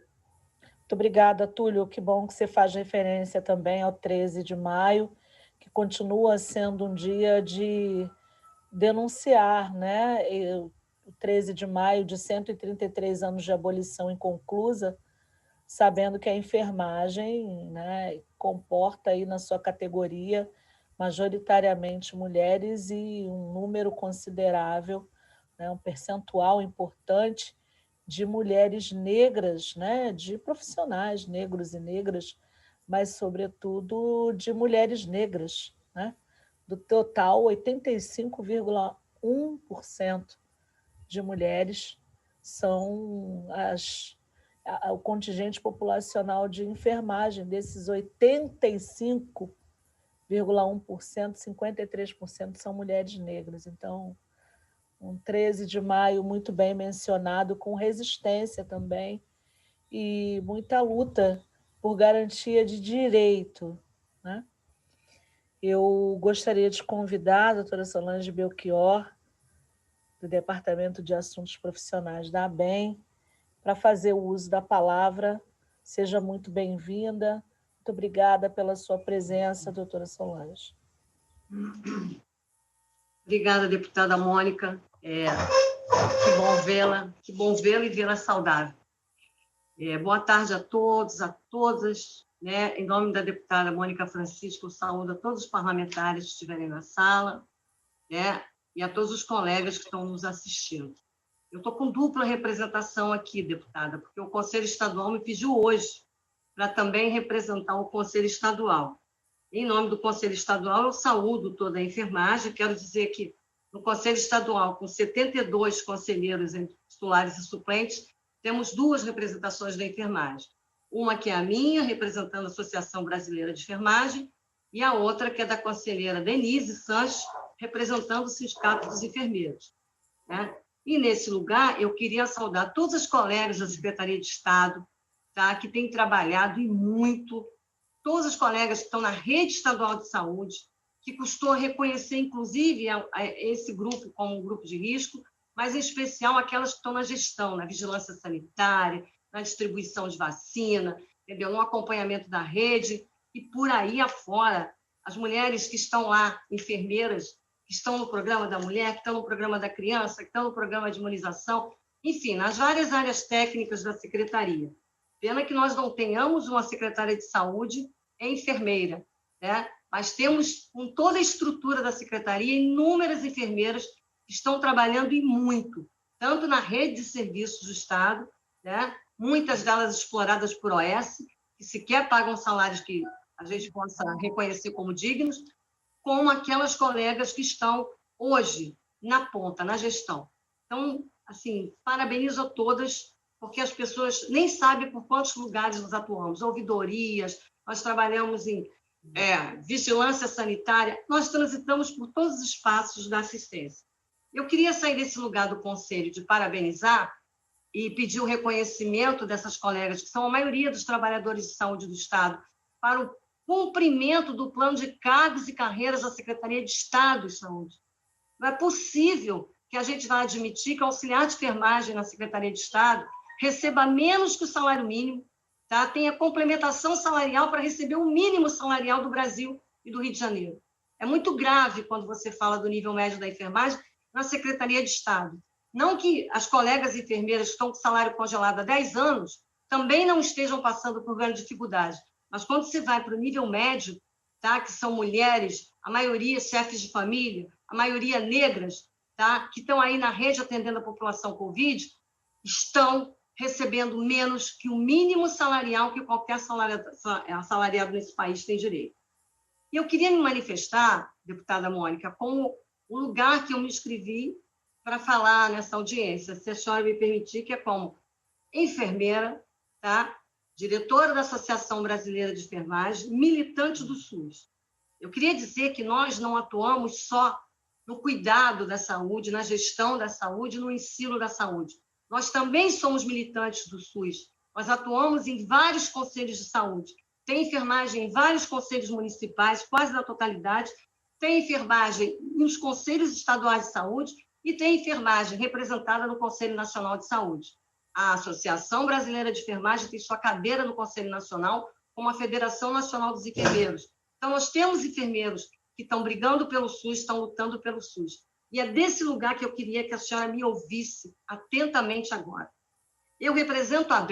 Muito obrigada, Túlio. Que bom que você faz referência também ao 13 de maio, que continua sendo um dia de denunciar, né? O 13 de maio de 133 anos de abolição inconclusa, sabendo que a enfermagem, né, comporta aí na sua categoria majoritariamente mulheres e um número considerável, né, um percentual importante de mulheres negras, né, de profissionais negros e negras, mas, sobretudo, de mulheres negras, né? Do total, 85,1% de mulheres são o contingente populacional de enfermagem. Desses 85,1%, 53% são mulheres negras. Então, um 13 de maio muito bem mencionado, com resistência também, e muita luta por garantia de direito, né? Eu gostaria de convidar a doutora Solange Belchior, do Departamento de Assuntos Profissionais da ABEM, para fazer o uso da palavra. Seja muito bem-vinda. Muito obrigada pela sua presença, doutora Solange. Obrigada, deputada Mônica. Que bom vê-la e vê-la saudável. Boa tarde a todos, a todas. Né? Em nome da deputada Mônica Francisco, eu saúdo a todos os parlamentares que estiverem na sala, né? E a todos os colegas que estão nos assistindo. Eu estou com dupla representação aqui, deputada, porque o Conselho Estadual me pediu hoje para também representar o Conselho Estadual. Em nome do Conselho Estadual, eu saúdo toda a enfermagem. Quero dizer que no Conselho Estadual, com 72 conselheiros entre titulares e suplentes, temos duas representações da enfermagem. Uma que é a minha, representando a Associação Brasileira de Enfermagem, e a outra que é da conselheira Denise Sanches, representando o Sindicato dos Enfermeiros. Né? E, nesse lugar, eu queria saudar todos os colegas da Secretaria de Estado, tá? Que têm trabalhado e muito, todos os colegas que estão na Rede Estadual de Saúde, que custou reconhecer, inclusive, esse grupo como um grupo de risco, mas, em especial, aquelas que estão na gestão, na vigilância sanitária, na distribuição de vacina, entendeu? No acompanhamento da rede e por aí afora. As mulheres que estão lá, enfermeiras, que estão no programa da mulher, que estão no programa da criança, que estão no programa de imunização, enfim, nas várias áreas técnicas da secretaria. Pena que nós não tenhamos uma secretária de saúde enfermeira, né? Mas temos, com toda a estrutura da secretaria, inúmeras enfermeiras que estão trabalhando e muito, tanto na rede de serviços do Estado, né? Muitas delas exploradas por OS, que sequer pagam salários que a gente possa reconhecer como dignos, como aquelas colegas que estão hoje na ponta, na gestão. Então, assim, parabenizo a todas, porque as pessoas nem sabem por quantos lugares nós atuamos, ouvidorias, nós trabalhamos em vigilância sanitária, nós transitamos por todos os espaços da assistência. Eu queria sair desse lugar do Conselho de parabenizar e pedir o reconhecimento dessas colegas, que são a maioria dos trabalhadores de saúde do Estado, para o cumprimento do plano de cargos e carreiras da Secretaria de Estado de Saúde. Não é possível que a gente vá admitir que o auxiliar de enfermagem na Secretaria de Estado receba menos que o salário mínimo, tá? Tenha complementação salarial para receber o mínimo salarial do Brasil e do Rio de Janeiro. É muito grave quando você fala do nível médio da enfermagem na Secretaria de Estado. Não que as colegas enfermeiras que estão com salário congelado há 10 anos também não estejam passando por grande dificuldade, mas quando você vai para o nível médio, tá? Que são mulheres, a maioria chefes de família, a maioria negras, tá? Que estão aí na rede atendendo a população Covid, estão recebendo menos que o mínimo salarial que qualquer assalariado nesse país tem direito. E eu queria me manifestar, deputada Mônica, como o lugar que eu me inscrevi para falar nessa audiência, se a senhora me permitir, que é como enfermeira, tá? Diretora da Associação Brasileira de Enfermagem, militante do SUS. Eu queria dizer que nós não atuamos só no cuidado da saúde, na gestão da saúde, no ensino da saúde. Nós também somos militantes do SUS. Nós atuamos em vários conselhos de saúde. Tem enfermagem em vários conselhos municipais, quase na totalidade. Tem enfermagem nos conselhos estaduais de saúde e tem enfermagem representada no Conselho Nacional de Saúde. A Associação Brasileira de Enfermagem tem sua cadeira no Conselho Nacional, como a Federação Nacional dos Enfermeiros. Então, nós temos enfermeiros que estão brigando pelo SUS, estão lutando pelo SUS. E é desse lugar que eu queria que a senhora me ouvisse atentamente agora. Eu represento a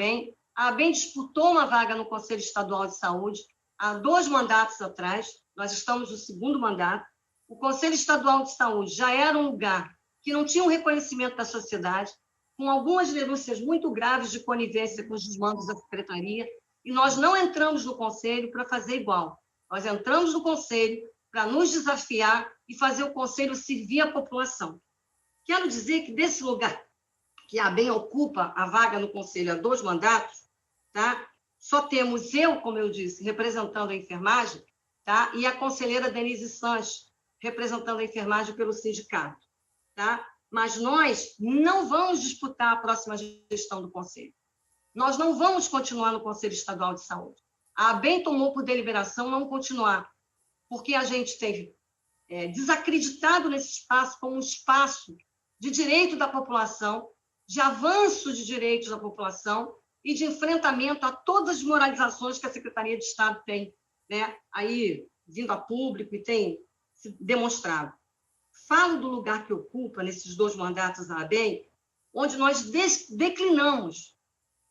ABEM disputou uma vaga no Conselho Estadual de Saúde há 2 mandatos atrás, nós estamos no 2º mandato. O Conselho Estadual de Saúde já era um lugar que não tinha um reconhecimento da sociedade, com algumas denúncias muito graves de conivência com os desmandos da secretaria, e nós não entramos no Conselho para fazer igual. Nós entramos no Conselho para nos desafiar e fazer o Conselho servir a população. Quero dizer que desse lugar que a ABEM ocupa a vaga no Conselho há 2 mandatos, tá? Só temos eu, como eu disse, representando a enfermagem, tá? E a conselheira Denise Sanches, representando a enfermagem pelo sindicato. Tá? Mas nós não vamos disputar a próxima gestão do Conselho. Nós não vamos continuar no Conselho Estadual de Saúde. A ABEM tomou por deliberação não continuar, porque a gente teve desacreditado nesse espaço como um espaço de direito da população, de avanço de direitos da população e de enfrentamento a todas as desmoralizações que a Secretaria de Estado tem, né, aí vindo a público e tem se demonstrado. Falo do lugar que ocupa nesses 2 mandatos da ABEM, onde nós declinamos,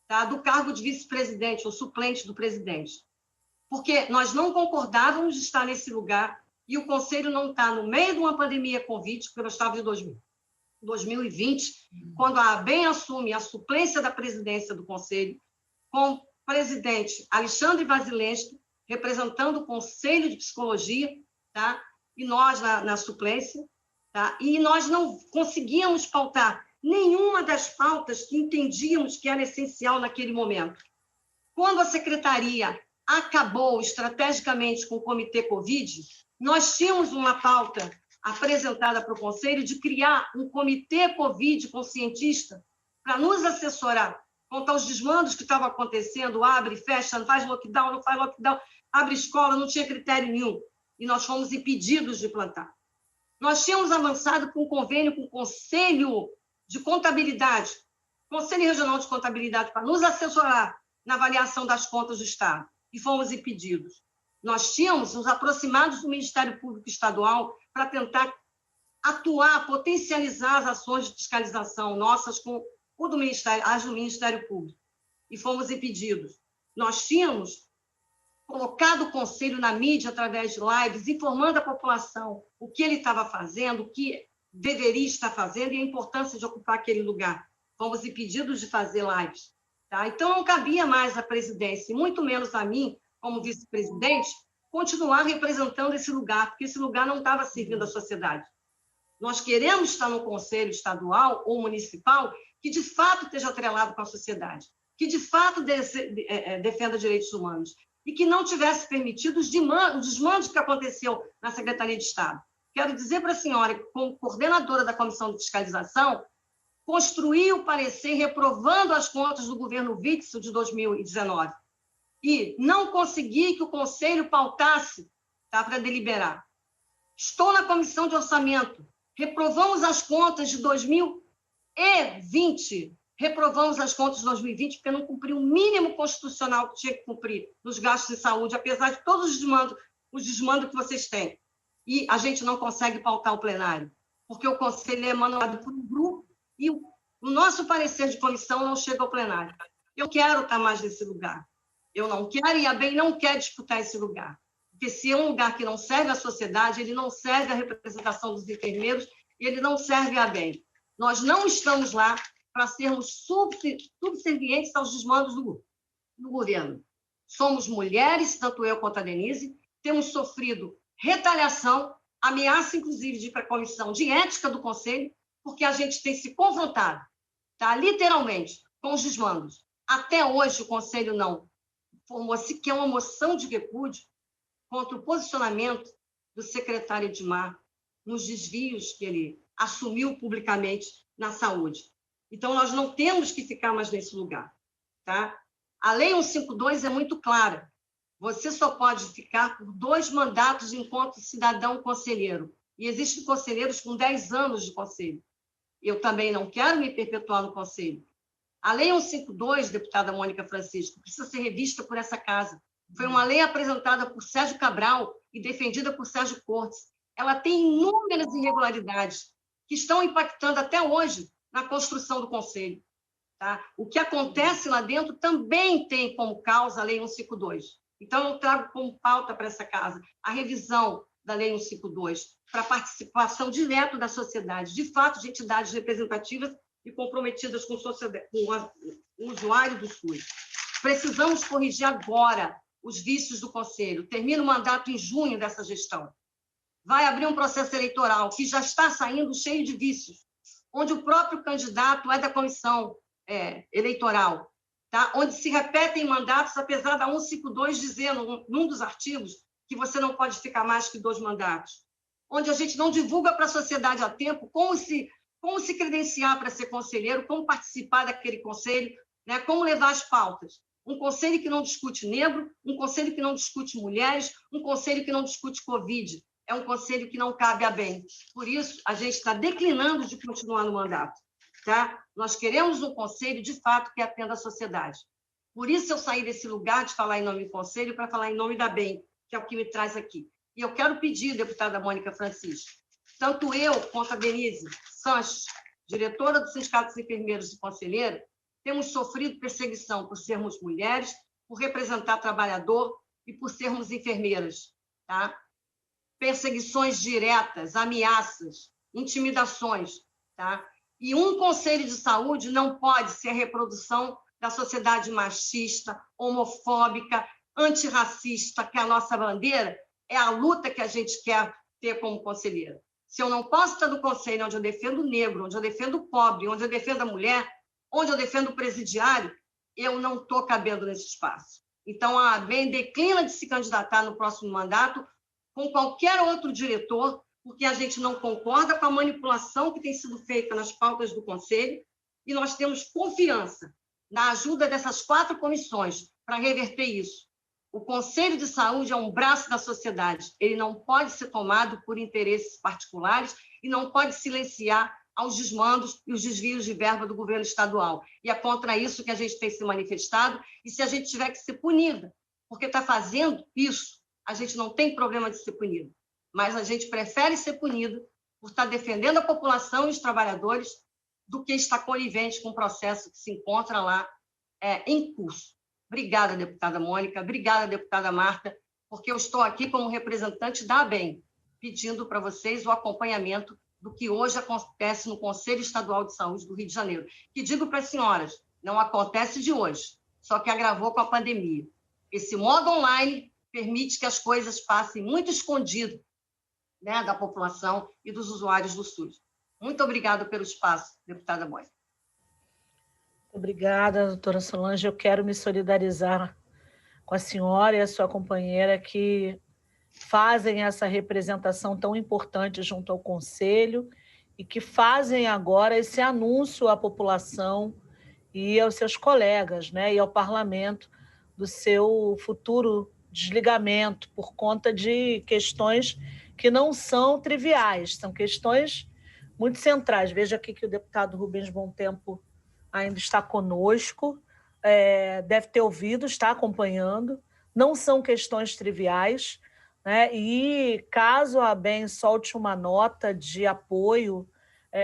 tá, do cargo de vice-presidente ou suplente do presidente, porque nós não concordávamos de estar nesse lugar e o Conselho não está no meio de uma pandemia Covid, porque nós estávamos em 2020, quando a ABEM assume a suplência da presidência do Conselho, com o presidente Alexandre Vasilevski, representando o Conselho de Psicologia, tá? E nós na suplência, tá? E nós não conseguíamos pautar nenhuma das pautas que entendíamos que era essencial naquele momento. Quando a secretaria acabou estrategicamente com o Comitê Covid, nós tínhamos uma pauta apresentada para o Conselho de criar um Comitê Covid conscientista para nos assessorar quanto aos desmandos que estavam acontecendo, abre, fecha, não faz lockdown, não faz lockdown, abre escola, não tinha critério nenhum. E nós fomos impedidos de plantar. Nós tínhamos avançado com um convênio com o Conselho de Contabilidade, Conselho Regional de Contabilidade, para nos assessorar na avaliação das contas do Estado, e fomos impedidos. Nós tínhamos nos aproximado do Ministério Público Estadual para tentar atuar, potencializar as ações de fiscalização nossas com o do Ministério, as do Ministério Público, e fomos impedidos. Nós tínhamos colocado o Conselho na mídia através de lives, informando a população o que ele estava fazendo, o que deveria estar fazendo e a importância de ocupar aquele lugar. Fomos impedidos de fazer lives. Tá? Então, não cabia mais à presidência, e muito menos a mim, como vice-presidente, continuar representando esse lugar, porque esse lugar não estava servindo à sociedade. Nós queremos estar no Conselho Estadual ou Municipal que, de fato, esteja atrelado com a sociedade, que, de fato, defenda direitos humanos, e que não tivesse permitido os desmandos que aconteceu na Secretaria de Estado. Quero dizer para a senhora, como coordenadora da Comissão de Fiscalização, construí o parecer reprovando as contas do governo Witzel de 2019 e não consegui que o Conselho pautasse, tá, para deliberar. Estou na Comissão de Orçamento, reprovamos as contas de 2020, reprovamos as contas de 2020 porque não cumpriu o mínimo constitucional que tinha que cumprir nos gastos de saúde, apesar de todos os desmandos que vocês têm. E a gente não consegue pautar o plenário, porque o Conselho é emanado por um grupo e o nosso parecer de comissão não chega ao plenário. Eu quero estar mais nesse lugar. Eu não quero e a ABEM não quer disputar esse lugar. Porque se é um lugar que não serve à sociedade, ele não serve à representação dos enfermeiros e ele não serve à ABEM. Nós não estamos lá para sermos subservientes aos desmandos do governo. Somos mulheres, tanto eu quanto a Denise, temos sofrido retaliação, ameaça, inclusive, de ir para a comissão de ética do Conselho, porque a gente tem se confrontado, tá, literalmente, com os desmandos. Até hoje, o Conselho não formou sequer uma moção de repúdio contra o posicionamento do secretário Edmar nos desvios que ele assumiu publicamente na saúde. Então, nós não temos que ficar mais nesse lugar. Tá? A Lei 152 é muito clara. Você só pode ficar por 2 mandatos enquanto cidadão conselheiro. E existem conselheiros com 10 anos de conselho. Eu também não quero me perpetuar no conselho. A Lei 152, deputada Mônica Francisco, precisa ser revista por essa casa. Foi uma lei apresentada por Sérgio Cabral e defendida por Sérgio Cortes. Ela tem inúmeras irregularidades que estão impactando até hoje na construção do conselho. Tá? O que acontece lá dentro também tem como causa a Lei 152. Então, eu trago como pauta para essa casa a revisão da Lei 152 para a participação direta da sociedade, de fato, de entidades representativas e comprometidas com o usuário do SUS. Precisamos corrigir agora os vícios do Conselho. Termina o mandato em junho dessa gestão. Vai abrir um processo eleitoral que já está saindo cheio de vícios, onde o próprio candidato é da comissão eleitoral, tá? Onde se repetem mandatos, apesar da 152 dizendo, num dos artigos, que você não pode ficar mais que 2 mandatos. Onde a gente não divulga para a sociedade a tempo como se credenciar para ser conselheiro, como participar daquele conselho, né? Como levar as pautas. Um conselho que não discute negro, um conselho que não discute mulheres, um conselho que não discute Covid. É um conselho que não cabe a bem. Por isso, a gente está declinando de continuar no mandato. Tá? Nós queremos um conselho, de fato, que atenda a sociedade. Por isso, eu saí desse lugar de falar em nome do conselho para falar em nome da BEM, que é o que me traz aqui. E eu quero pedir, deputada Mônica Francisco, tanto eu quanto a Denise Sanches, diretora do Sindicato dos Enfermeiros e Conselheira, temos sofrido perseguição por sermos mulheres, por representar trabalhador e por sermos enfermeiras. Tá? Perseguições diretas, ameaças, intimidações. Tá? E um conselho de saúde não pode ser a reprodução da sociedade machista, homofóbica, antirracista, que é a nossa bandeira, é a luta que a gente quer ter como conselheira. Se eu não posso estar no conselho onde eu defendo o negro, onde eu defendo o pobre, onde eu defendo a mulher, onde eu defendo o presidiário, eu não estou cabendo nesse espaço. Então, a ABEM declina de se candidatar no próximo mandato com qualquer outro diretor, porque a gente não concorda com a manipulação que tem sido feita nas pautas do Conselho e nós temos confiança na ajuda dessas 4 comissões para reverter isso. O Conselho de Saúde é um braço da sociedade, ele não pode ser tomado por interesses particulares e não pode silenciar aos desmandos e os desvios de verba do governo estadual. E é contra isso que a gente tem se manifestado, e se a gente tiver que ser punida, porque está fazendo isso, a gente não tem problema de ser punido, mas a gente prefere ser punido por estar defendendo a população e os trabalhadores do que estar conivente com o processo que se encontra lá em curso. Obrigada, deputada Mônica, obrigada, deputada Marta, porque eu estou aqui como representante da ABEM, pedindo para vocês o acompanhamento do que hoje acontece no Conselho Estadual de Saúde do Rio de Janeiro. Que digo para as senhoras, não acontece de hoje, só que agravou com a pandemia. Esse modo online permite que as coisas passem muito escondido, né, da população e dos usuários do SUS. Muito obrigada pelo espaço, deputada Mônica. Obrigada, doutora Solange. Eu quero me solidarizar com a senhora e a sua companheira que fazem essa representação tão importante junto ao Conselho e que fazem agora esse anúncio à população e aos seus colegas, né, e ao parlamento do seu futuro desligamento por conta de questões que não são triviais, são questões muito centrais. Veja aqui que o deputado Rubens Bom Tempo ainda está conosco, deve ter ouvido, está acompanhando, não são questões triviais, né? E caso a ABEM solte uma nota de apoio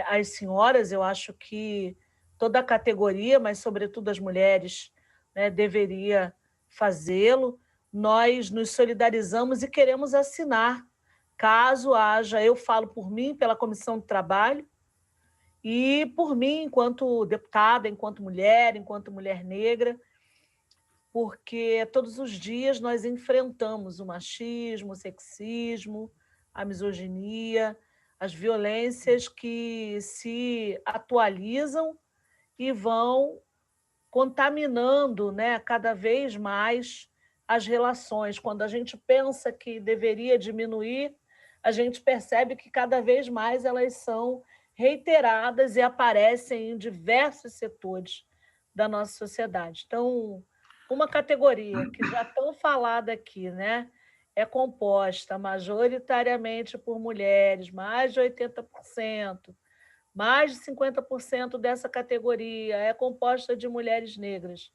às senhoras, eu acho que toda a categoria, mas sobretudo as mulheres, né, deveria fazê-lo. Nós nos solidarizamos e queremos assinar, caso haja, eu falo por mim, pela Comissão de Trabalho, e por mim, enquanto deputada, enquanto mulher negra, porque todos os dias nós enfrentamos o machismo, o sexismo, a misoginia, as violências que se atualizam e vão contaminando, né, cada vez mais as relações. Quando a gente pensa que deveria diminuir, a gente percebe que cada vez mais elas são reiteradas e aparecem em diversos setores da nossa sociedade. Então, uma categoria que já tão falada aqui, né, é composta majoritariamente por mulheres, mais de 80%, mais de 50% dessa categoria é composta de mulheres negras.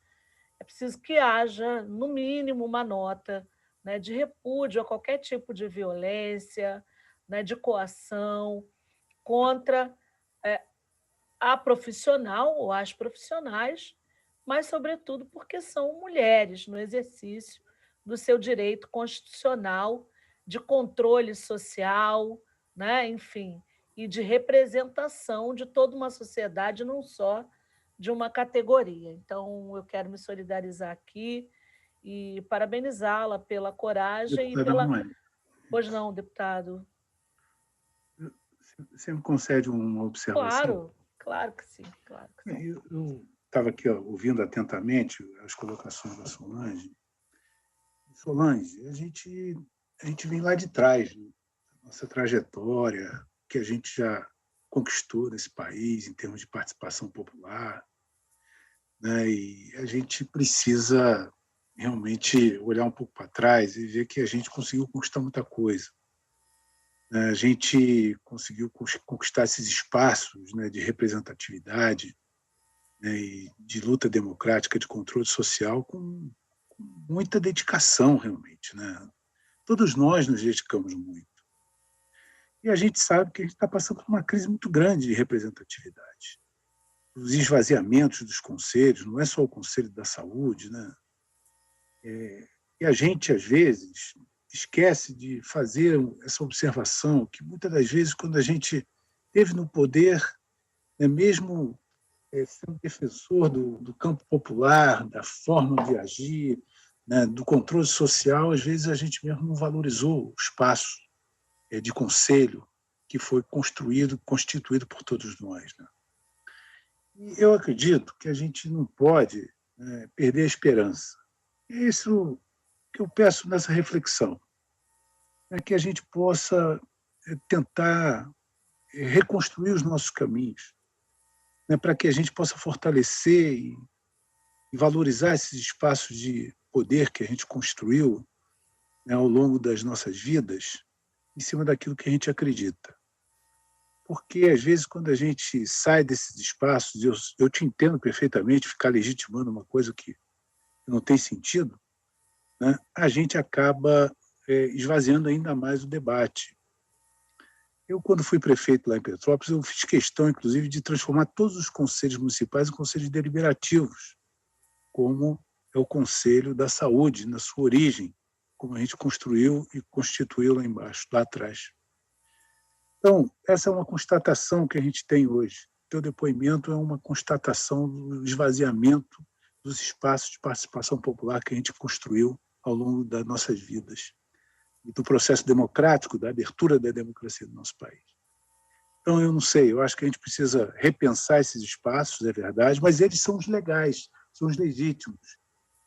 É preciso que haja, no mínimo, uma nota, né, de repúdio a qualquer tipo de violência, né, de coação contra a profissional ou as profissionais, mas, sobretudo, porque são mulheres no exercício do seu direito constitucional de controle social, né, enfim, e de representação de toda uma sociedade, não só de uma categoria. Então, eu quero me solidarizar aqui e parabenizá-la pela coragem e pela... Pois não, deputado? Você me concede uma observação? Claro que sim. Claro que sim. Eu estava aqui ouvindo atentamente as colocações da Solange. Solange, a gente vem lá de trás, né? Nossa trajetória, que a gente já conquistou nesse país em termos de participação popular, né? E a gente precisa realmente olhar um pouco para trás e ver que a gente conseguiu conquistar muita coisa. A gente conseguiu conquistar esses espaços, né, de representatividade, né, e de luta democrática, de controle social, com muita dedicação, realmente, né? Todos nós nos dedicamos muito. E a gente sabe que a gente está passando por uma crise muito grande de representatividade. Os esvaziamentos dos conselhos, não é só o Conselho da Saúde, né? E a gente, às vezes, esquece de fazer essa observação que, muitas das vezes, quando a gente esteve no poder, né, mesmo sendo defensor do campo popular, da forma de agir, né, do controle social, às vezes a gente mesmo não valorizou o espaço de conselho que foi constituído por todos nós, né? E eu acredito que a gente não pode perder a esperança. É isso que eu peço nessa reflexão, é que a gente possa tentar reconstruir os nossos caminhos, né, para que a gente possa fortalecer e valorizar esses espaços de poder que a gente construiu, né, ao longo das nossas vidas, em cima daquilo que a gente acredita. Porque, às vezes, quando a gente sai desses espaços, eu te entendo perfeitamente, ficar legitimando uma coisa que não tem sentido, né, a gente acaba esvaziando ainda mais o debate. Eu, quando fui prefeito lá em Petrópolis, eu fiz questão, inclusive, de transformar todos os conselhos municipais em conselhos deliberativos, como é o Conselho da Saúde, na sua origem, como a gente construiu e constituiu lá embaixo, lá atrás. Então, essa é uma constatação que a gente tem hoje. O teu depoimento é uma constatação do esvaziamento dos espaços de participação popular que a gente construiu ao longo das nossas vidas, e do processo democrático, da abertura da democracia do nosso país. Então, eu não sei, eu acho que a gente precisa repensar esses espaços, é verdade, mas eles são os legais, são os legítimos.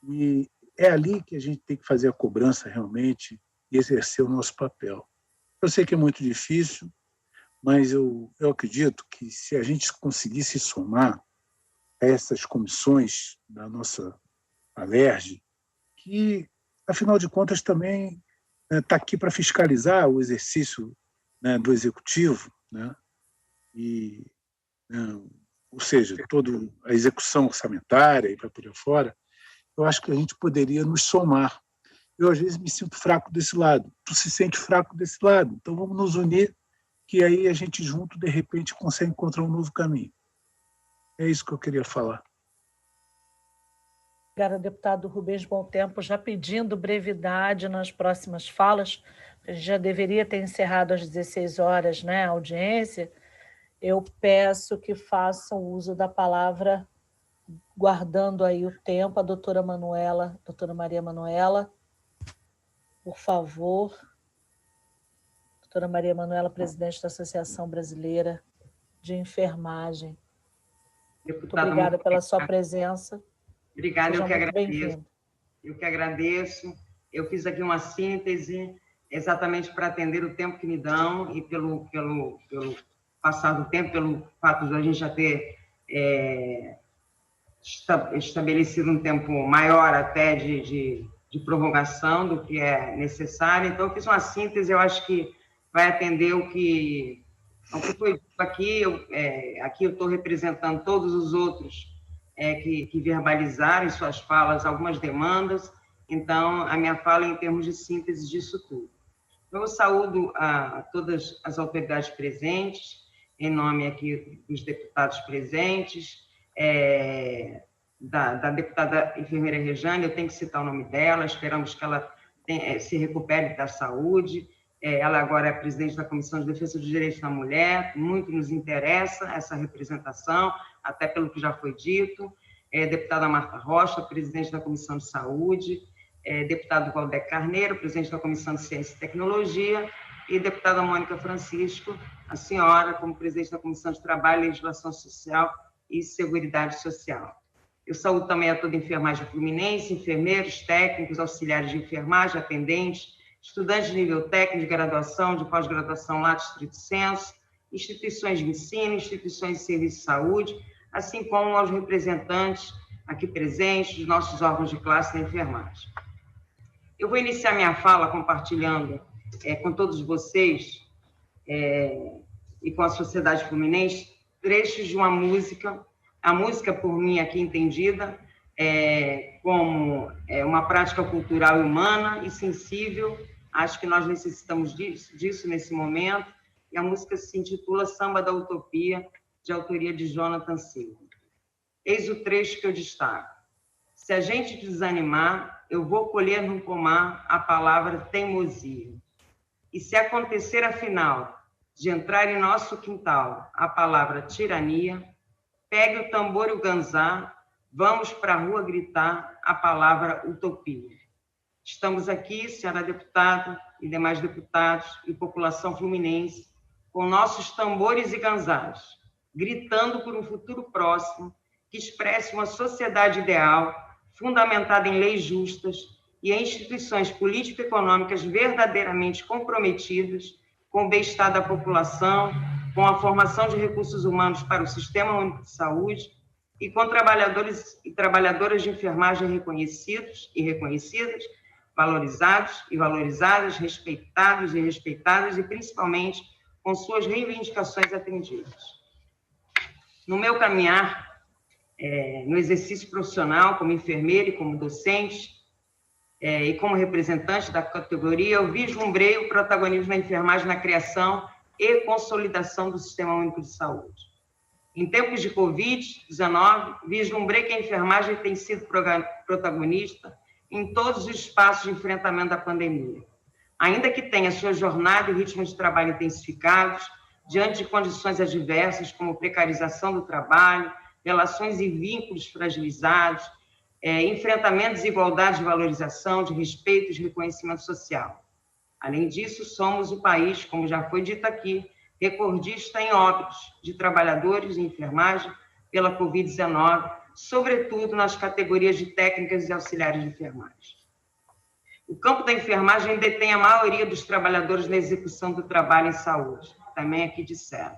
E é ali que a gente tem que fazer a cobrança realmente e exercer o nosso papel. Eu sei que é muito difícil, mas eu acredito que se a gente conseguisse somar a essas comissões da nossa Alerj, que, afinal de contas, também está aqui para fiscalizar o exercício, né, do executivo, né, e, ou seja, toda a execução orçamentária e para por aí fora, eu acho que a gente poderia nos somar. Eu, às vezes, me sinto fraco desse lado. Tu se sente fraco desse lado. Então, vamos nos unir, que aí a gente junto, de repente, consegue encontrar um novo caminho. É isso que eu queria falar. Obrigada, deputado Rubens Bom Tempo, já pedindo brevidade nas próximas falas. A gente já deveria ter encerrado às 16 horas, né, a audiência. Eu peço que façam uso da palavra, guardando aí o tempo, a doutora Maria Manuela, por favor. Doutora Maria Manuela, presidente da Associação Brasileira de Enfermagem. Muito obrigada pela sua presença. Obrigada, eu que agradeço. Eu que agradeço. Eu fiz aqui uma síntese exatamente para atender o tempo que me dão e pelo passar do tempo, pelo fato de a gente já ter estabelecido um tempo maior até de prorrogação do que é necessário. Então, eu fiz uma síntese, eu acho que vai atender o que foi dito aqui. Aqui eu estou representando todos os outros que verbalizaram em suas falas algumas demandas, então, a minha fala é em termos de síntese disso tudo. Eu saúdo a todas as autoridades presentes, em nome aqui dos deputados presentes, da deputada enfermeira Rejane, eu tenho que citar o nome dela, esperamos que ela se recupere da saúde. Ela agora é presidente da Comissão de Defesa dos Direitos da Mulher, muito nos interessa essa representação, até pelo que já foi dito. Deputada Marta Rocha, presidente da Comissão de Saúde, deputado Valdec Carneiro, presidente da Comissão de Ciência e Tecnologia, e deputada Mônica Francisco, a senhora, como presidente da Comissão de Trabalho, Legislação Social e Seguridade Social. Eu saúdo também a toda a enfermagem fluminense, enfermeiros, técnicos, auxiliares de enfermagem, atendentes, estudantes de nível técnico, de graduação, de pós-graduação lá do Estrito Senso, instituições de ensino, instituições de serviço de saúde, assim como aos representantes aqui presentes dos nossos órgãos de classe da enfermagem. Eu vou iniciar minha fala compartilhando com todos vocês e com a sociedade fluminense trechos de uma música, a música por mim aqui entendida como uma prática cultural e humana e sensível. Acho que nós necessitamos disso nesse momento, e a música se intitula Samba da Utopia, de autoria de Jonathan Silva. Eis o trecho que eu destaco. Se a gente desanimar, eu vou colher no pomar a palavra teimosia. E se acontecer, afinal, de entrar em nosso quintal a palavra tirania, pegue o tambor e o ganzá, vamos para a rua gritar a palavra utopia. Estamos aqui, senhora deputada e demais deputados e população fluminense, com nossos tambores e ganzás, gritando por um futuro próximo que expresse uma sociedade ideal fundamentada em leis justas e em instituições político-econômicas verdadeiramente comprometidas com o bem-estar da população, com a formação de recursos humanos para o Sistema Único de Saúde e com trabalhadores e trabalhadoras de enfermagem reconhecidos e reconhecidas, valorizados e valorizadas, respeitados e respeitadas e, principalmente, com suas reivindicações atendidas. No meu caminhar, no exercício profissional, como enfermeira e como docente, e como representante da categoria, eu vislumbrei o protagonismo da enfermagem na criação e consolidação do Sistema Único de Saúde. Em tempos de Covid-19, vislumbrei que a enfermagem tem sido protagonista em todos os espaços de enfrentamento da pandemia. Ainda que tenha sua jornada e ritmo de trabalho intensificados, diante de condições adversas, como precarização do trabalho, relações e vínculos fragilizados, enfrentamento de desigualdade de valorização, de respeito e de reconhecimento social. Além disso, somos o país, como já foi dito aqui, recordista em óbitos de trabalhadores de enfermagem pela Covid-19, sobretudo nas categorias de técnicas e auxiliares de enfermagem. O campo da enfermagem detém a maioria dos trabalhadores na execução do trabalho em saúde, também aqui disseram.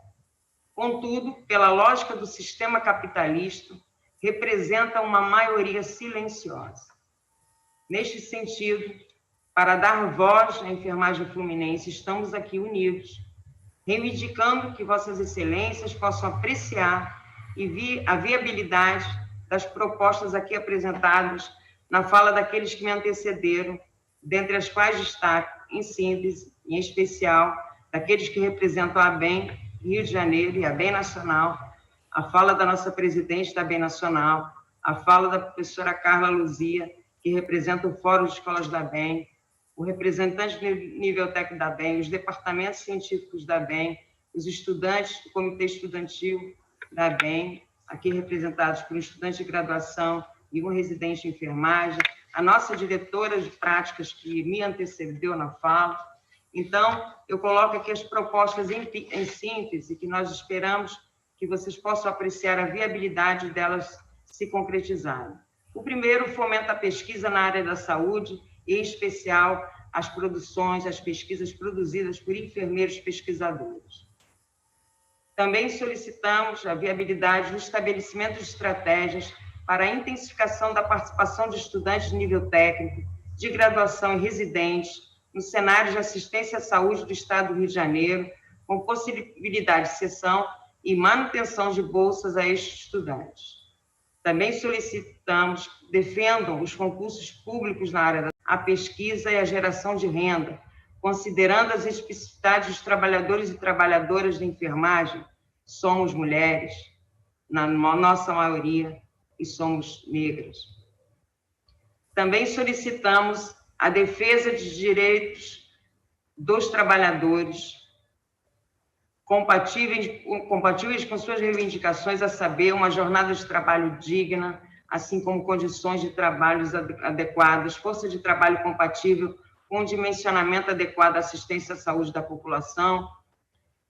Contudo, pela lógica do sistema capitalista, representa uma maioria silenciosa. Neste sentido, para dar voz à enfermagem fluminense, estamos aqui unidos, reivindicando que Vossas Excelências possam apreciar a viabilidade das propostas aqui apresentadas na fala daqueles que me antecederam, dentre as quais destaco, em síntese, em especial, daqueles que representam a ABEM Rio de Janeiro e a ABEM Nacional, a fala da nossa presidente da ABEM Nacional, a fala da professora Carla Luzia, que representa o Fórum de Escolas da ABEM, o representante do nível técnico da ABEM, os departamentos científicos da ABEM, os estudantes do Comitê Estudantil da ABEM, aqui representados por um estudante de graduação e um residente de enfermagem, a nossa diretora de práticas que me antecedeu na fala. Então, eu coloco aqui as propostas em síntese, que nós esperamos que vocês possam apreciar a viabilidade delas se concretizarem. O primeiro fomenta a pesquisa na área da saúde, e, em especial, as pesquisas produzidas por enfermeiros pesquisadores. Também solicitamos a viabilidade do estabelecimento de estratégias para a intensificação da participação de estudantes de nível técnico, de graduação e residentes no cenário de assistência à saúde do Estado do Rio de Janeiro, com possibilidade de cessão e manutenção de bolsas a estes estudantes. Também solicitamos que defendam os concursos públicos na área da pesquisa e a geração de renda, considerando as especificidades dos trabalhadores e trabalhadoras da enfermagem. Somos mulheres, na nossa maioria, e somos negras. Também solicitamos a defesa de direitos dos trabalhadores, compatíveis com suas reivindicações, a saber, uma jornada de trabalho digna, assim como condições de trabalho adequadas, força de trabalho compatível com dimensionamento adequado à assistência à saúde da população,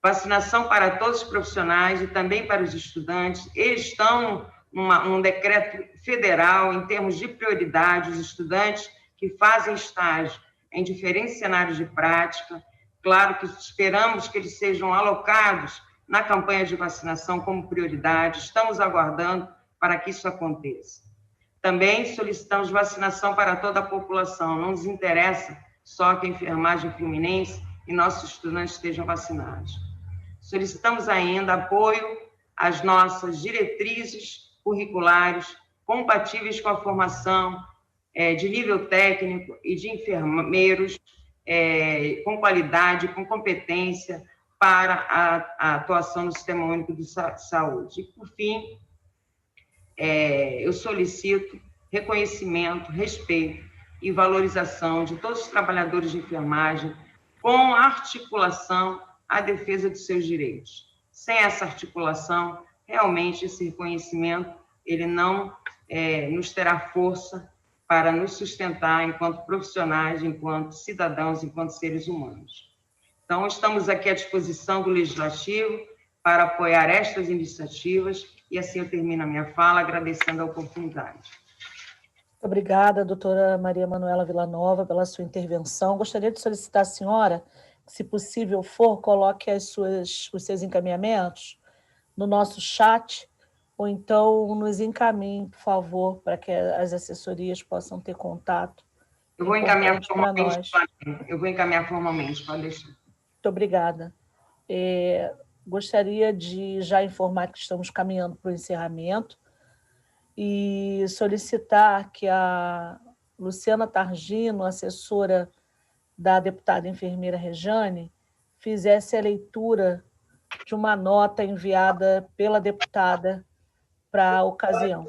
vacinação para todos os profissionais e também para os estudantes. Eles estão num decreto federal, em termos de prioridade, os estudantes que fazem estágio em diferentes cenários de prática. Claro que esperamos que eles sejam alocados na campanha de vacinação como prioridade. Estamos aguardando para que isso aconteça. Também solicitamos vacinação para toda a população. Não nos interessa só que a enfermagem fluminense e nossos estudantes estejam vacinados. Solicitamos ainda apoio às nossas diretrizes curriculares compatíveis com a formação de nível técnico e de enfermeiros com qualidade, com competência para a atuação no Sistema Único de Saúde. E, por fim, eu solicito reconhecimento, respeito e valorização de todos os trabalhadores de enfermagem com articulação à defesa dos seus direitos. Sem essa articulação, realmente esse reconhecimento ele não nos terá força para nos sustentar enquanto profissionais, enquanto cidadãos, enquanto seres humanos. Então, estamos aqui à disposição do Legislativo para apoiar estas iniciativas e assim eu termino a minha fala agradecendo a oportunidade. Obrigada, doutora Maria Manuela Villanova, pela sua intervenção. Gostaria de solicitar à senhora, que, se possível for, coloque os seus encaminhamentos no nosso chat, ou então nos encaminhe, por favor, para que as assessorias possam ter contato. Eu vou encaminhar formalmente, pode deixar. Muito obrigada. Gostaria de já informar que estamos caminhando para o encerramento e solicitar que a Luciana Targino, assessora da deputada enfermeira Rejane, fizesse a leitura de uma nota enviada pela deputada para a ocasião.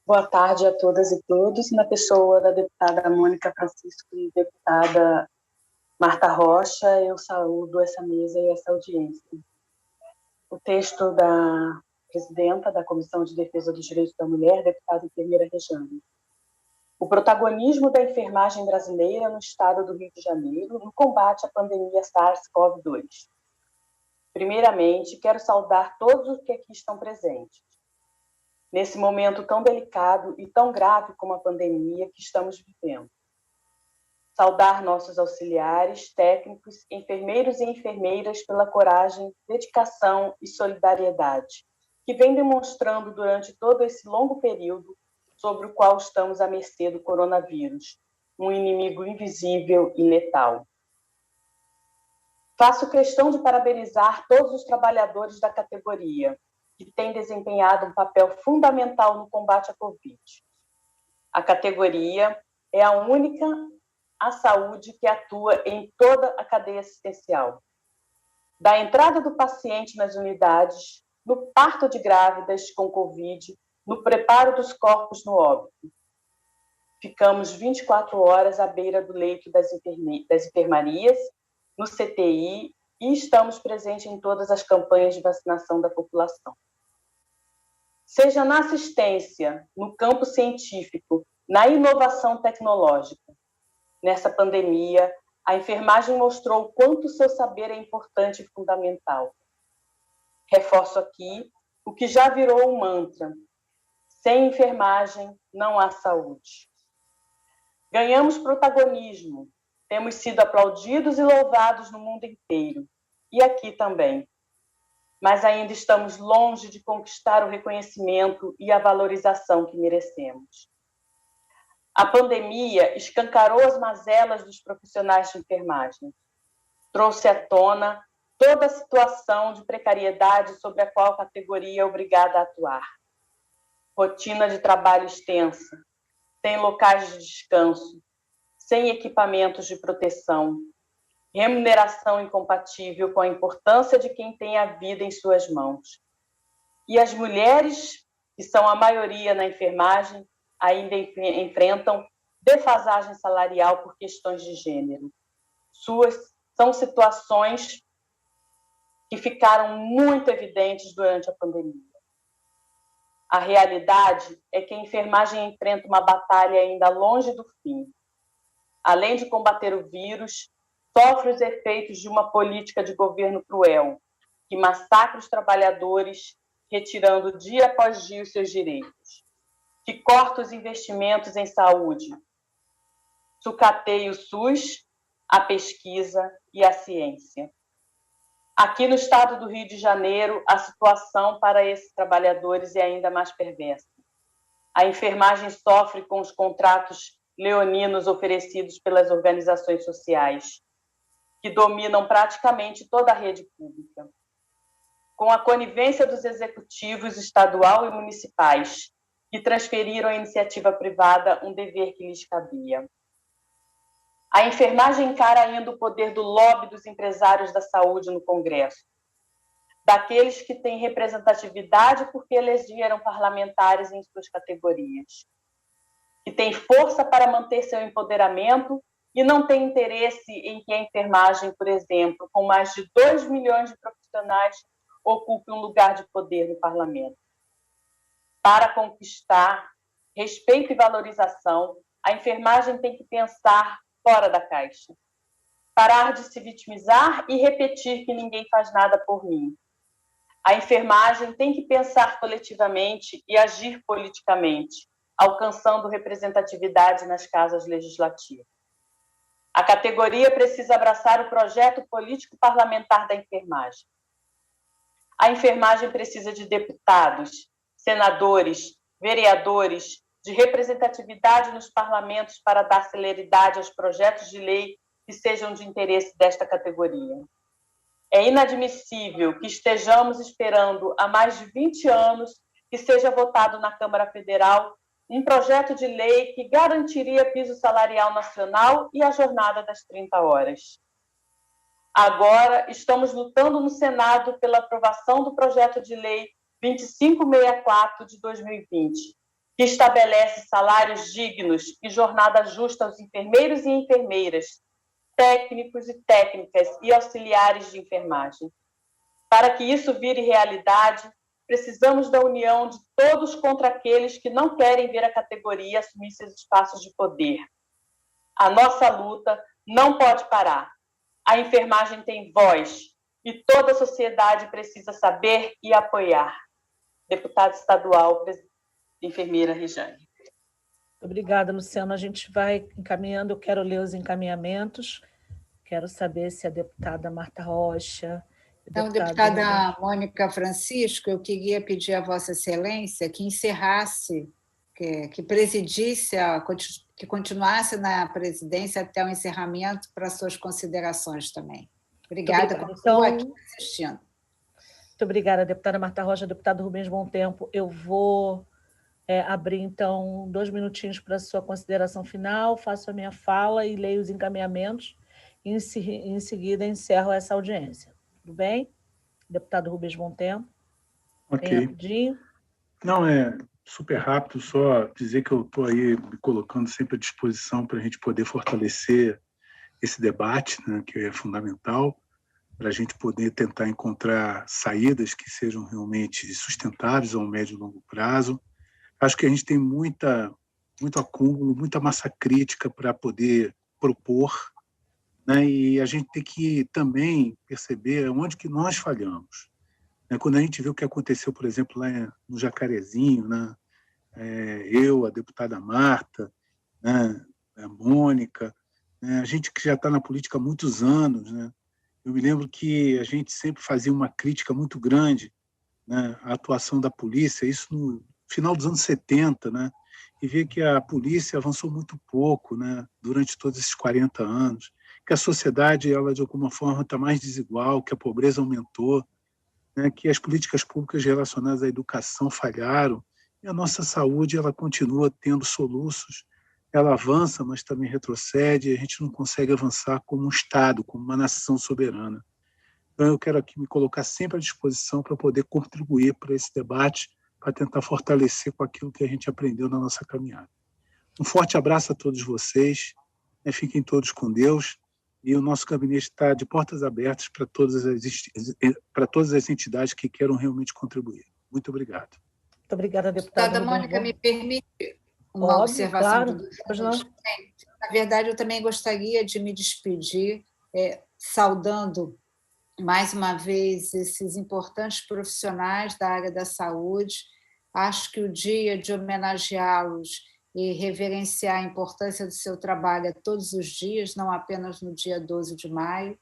Boa tarde a todas e todos. Na pessoa da deputada Mônica Francisco e deputada Marta Rocha, eu saúdo essa mesa e essa audiência. O texto da presidenta da Comissão de Defesa dos Direitos da Mulher, deputada enfermeira Rejane. O protagonismo da enfermagem brasileira no estado do Rio de Janeiro no combate à pandemia SARS-CoV-2. Primeiramente, quero saudar todos os que aqui estão presentes, nesse momento tão delicado e tão grave como a pandemia que estamos vivendo. Saudar nossos auxiliares, técnicos, enfermeiros e enfermeiras pela coragem, dedicação e solidariedade, que vem demonstrando durante todo esse longo período sobre o qual estamos à mercê do coronavírus, um inimigo invisível e letal. Faço questão de parabenizar todos os trabalhadores da categoria, que têm desempenhado um papel fundamental no combate à Covid. A categoria é a única à saúde que atua em toda a cadeia assistencial. Da entrada do paciente nas unidades, no parto de grávidas com Covid, no preparo dos corpos no óbito. Ficamos 24 horas à beira do leito das enfermarias, no CTI, e estamos presentes em todas as campanhas de vacinação da população. Seja na assistência, no campo científico, na inovação tecnológica. Nessa pandemia, a enfermagem mostrou o quanto seu saber é importante e fundamental. Reforço aqui o que já virou um mantra: sem enfermagem não há saúde. Ganhamos protagonismo, temos sido aplaudidos e louvados no mundo inteiro. e aqui também. Mas ainda estamos longe de conquistar o reconhecimento e a valorização que merecemos. A pandemia escancarou as mazelas dos profissionais de enfermagem, trouxe à tona toda a situação de precariedade sobre a qual a categoria é obrigada a atuar. Rotina de trabalho extensa, sem locais de descanso, sem equipamentos de proteção, remuneração incompatível com a importância de quem tem a vida em suas mãos. E as mulheres, que são a maioria na enfermagem, ainda enfrentam defasagem salarial por questões de gênero. São situações que ficaram muito evidentes durante a pandemia. A realidade é que a enfermagem enfrenta uma batalha ainda longe do fim. Além de combater o vírus, sofre os efeitos de uma política de governo cruel, que massacra os trabalhadores, retirando dia após dia os seus direitos, que corta os investimentos em saúde, sucateia o SUS, a pesquisa e a ciência. Aqui no estado do Rio de Janeiro, a situação para esses trabalhadores é ainda mais perversa. A enfermagem sofre com os contratos leoninos oferecidos pelas organizações sociais, que dominam praticamente toda a rede pública. Com a conivência dos executivos estadual e municipais, que transferiram à iniciativa privada um dever que lhes cabia. A enfermagem encara ainda o poder do lobby dos empresários da saúde no Congresso, daqueles que têm representatividade porque elegeram parlamentares em suas categorias, que têm força para manter seu empoderamento e não têm interesse em que a enfermagem, por exemplo, com mais de 2 milhões de profissionais, ocupe um lugar de poder no parlamento. Para conquistar respeito e valorização, a enfermagem tem que pensar fora da caixa. Parar de se vitimizar e repetir que ninguém faz nada por mim. A enfermagem tem que pensar coletivamente e agir politicamente, alcançando representatividade nas casas legislativas. A categoria precisa abraçar o projeto político parlamentar da enfermagem. A enfermagem precisa de deputados, senadores, vereadores, de representatividade nos parlamentos para dar celeridade aos projetos de lei que sejam de interesse desta categoria. É inadmissível que estejamos esperando há mais de 20 anos que seja votado na Câmara Federal um projeto de lei que garantiria piso salarial nacional e a jornada das 30 horas. Agora, estamos lutando no Senado pela aprovação do projeto de lei 2564 de 2020, que estabelece salários dignos e jornada justa aos enfermeiros e enfermeiras, técnicos e técnicas e auxiliares de enfermagem. Para que isso vire realidade, precisamos da união de todos contra aqueles que não querem ver a categoria assumir seus espaços de poder. A nossa luta não pode parar. A enfermagem tem voz e toda a sociedade precisa saber e apoiar. Deputada estadual, enfermeira Rejane. Obrigada, Luciano. A gente vai encaminhando, eu quero ler os encaminhamentos. Quero saber se a deputada Marta Rocha... Então, deputada Mônica Francisco, eu queria pedir a Vossa Excelência que encerrasse, que presidisse, que continuasse na presidência até o encerramento para suas considerações também. Obrigada, continuo aqui assistindo. Muito obrigada, deputada Marta Rocha, deputado Rubens Bom Tempo. Eu vou abrir, então, 2 minutinhos para a sua consideração final, faço a minha fala e leio os encaminhamentos, e em seguida encerro essa audiência. Tudo bem? Deputado Rubens Bom Tempo. Ok. Bem rapidinho. Não, é super rápido, só dizer que eu estou aí me colocando sempre à disposição para a gente poder fortalecer esse debate, né, que é fundamental, para a gente poder tentar encontrar saídas que sejam realmente sustentáveis a um médio e longo prazo. Acho que a gente tem muito acúmulo, muita massa crítica para poder propor, né? E a gente tem que também perceber onde que nós falhamos. Quando a gente vê o que aconteceu, por exemplo, lá no Jacarezinho, né? Eu, a deputada Marta, né? A Mônica, né? A gente que já está na política há muitos anos, né? Eu me lembro que a gente sempre fazia uma crítica muito grande, né, à atuação da polícia, isso no final dos anos 70, né, e ver que a polícia avançou muito pouco, né, durante todos esses 40 anos, que a sociedade, ela de alguma forma está mais desigual, que a pobreza aumentou, né, que as políticas públicas relacionadas à educação falharam, e a nossa saúde, ela continua tendo soluços, ela avança, mas também retrocede, e a gente não consegue avançar como um Estado, como uma nação soberana. Então, eu quero aqui me colocar sempre à disposição para poder contribuir para esse debate, para tentar fortalecer com aquilo que a gente aprendeu na nossa caminhada. Um forte abraço a todos vocês, né, fiquem todos com Deus, e o nosso gabinete está de portas abertas para todas as entidades que queiram realmente contribuir. Muito obrigado. Muito obrigada, deputada. Deputada Mônica, me permite uma observação? Claro. Pois não. Na verdade, eu também gostaria de me despedir, saudando mais uma vez esses importantes profissionais da área da saúde. Acho que o dia de homenageá-los e reverenciar a importância do seu trabalho é todos os dias, não apenas no dia 12 de maio.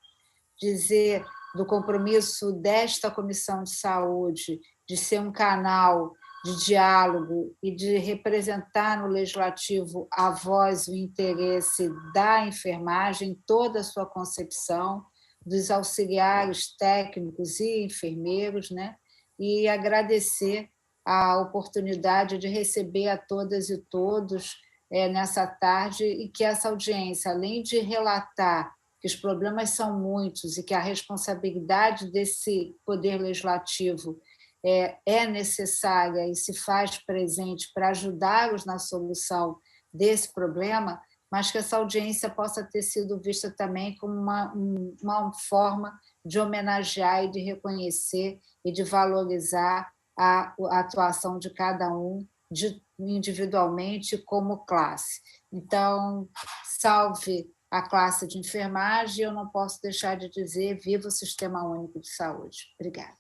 Dizer do compromisso desta Comissão de Saúde de ser um canal de diálogo e de representar no Legislativo a voz e o interesse da enfermagem, toda a sua concepção, dos auxiliares técnicos e enfermeiros, né? E agradecer a oportunidade de receber a todas e todos nessa tarde, e que essa audiência, além de relatar que os problemas são muitos e que a responsabilidade desse Poder Legislativo é necessária e se faz presente para ajudá-los na solução desse problema, mas que essa audiência possa ter sido vista também como uma forma de homenagear e de reconhecer e de valorizar a atuação de cada um individualmente como classe. Então, salve a classe de enfermagem, eu não posso deixar de dizer viva o Sistema Único de Saúde. Obrigada.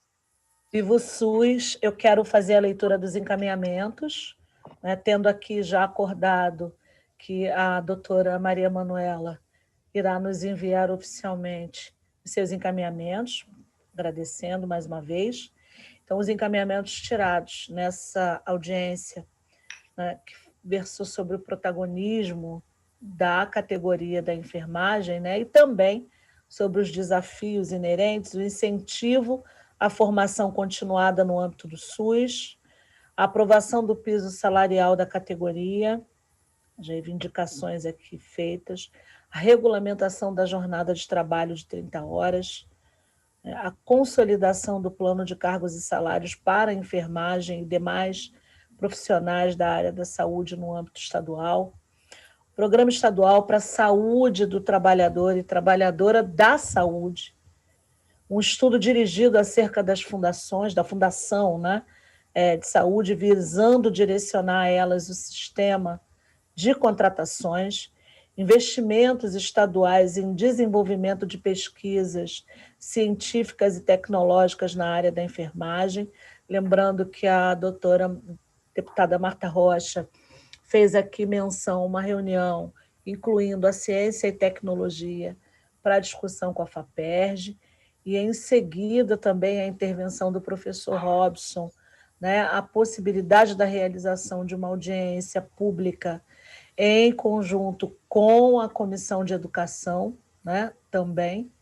Viva o SUS. Eu quero fazer a leitura dos encaminhamentos, né, tendo aqui já acordado que a doutora Maria Manuela irá nos enviar oficialmente os seus encaminhamentos, agradecendo mais uma vez. Então, os encaminhamentos tirados nessa audiência, né, que versou sobre o protagonismo da categoria da enfermagem, né, e também sobre os desafios inerentes, o incentivo à formação continuada no âmbito do SUS, a aprovação do piso salarial da categoria, as reivindicações aqui feitas, a regulamentação da jornada de trabalho de 30 horas, a consolidação do plano de cargos e salários para a enfermagem e demais profissionais da área da saúde no âmbito estadual, Programa Estadual para a Saúde do Trabalhador e Trabalhadora da Saúde, um estudo dirigido acerca das fundações, da Fundação, né, de Saúde, visando direcionar a elas o sistema de contratações, investimentos estaduais em desenvolvimento de pesquisas científicas e tecnológicas na área da enfermagem. Lembrando que a doutora deputada Marta Rocha fez aqui menção a uma reunião incluindo a ciência e tecnologia para discussão com a FAPERJ, e em seguida também a intervenção do professor Robson, né, a possibilidade da realização de uma audiência pública em conjunto com a Comissão de Educação, né, também,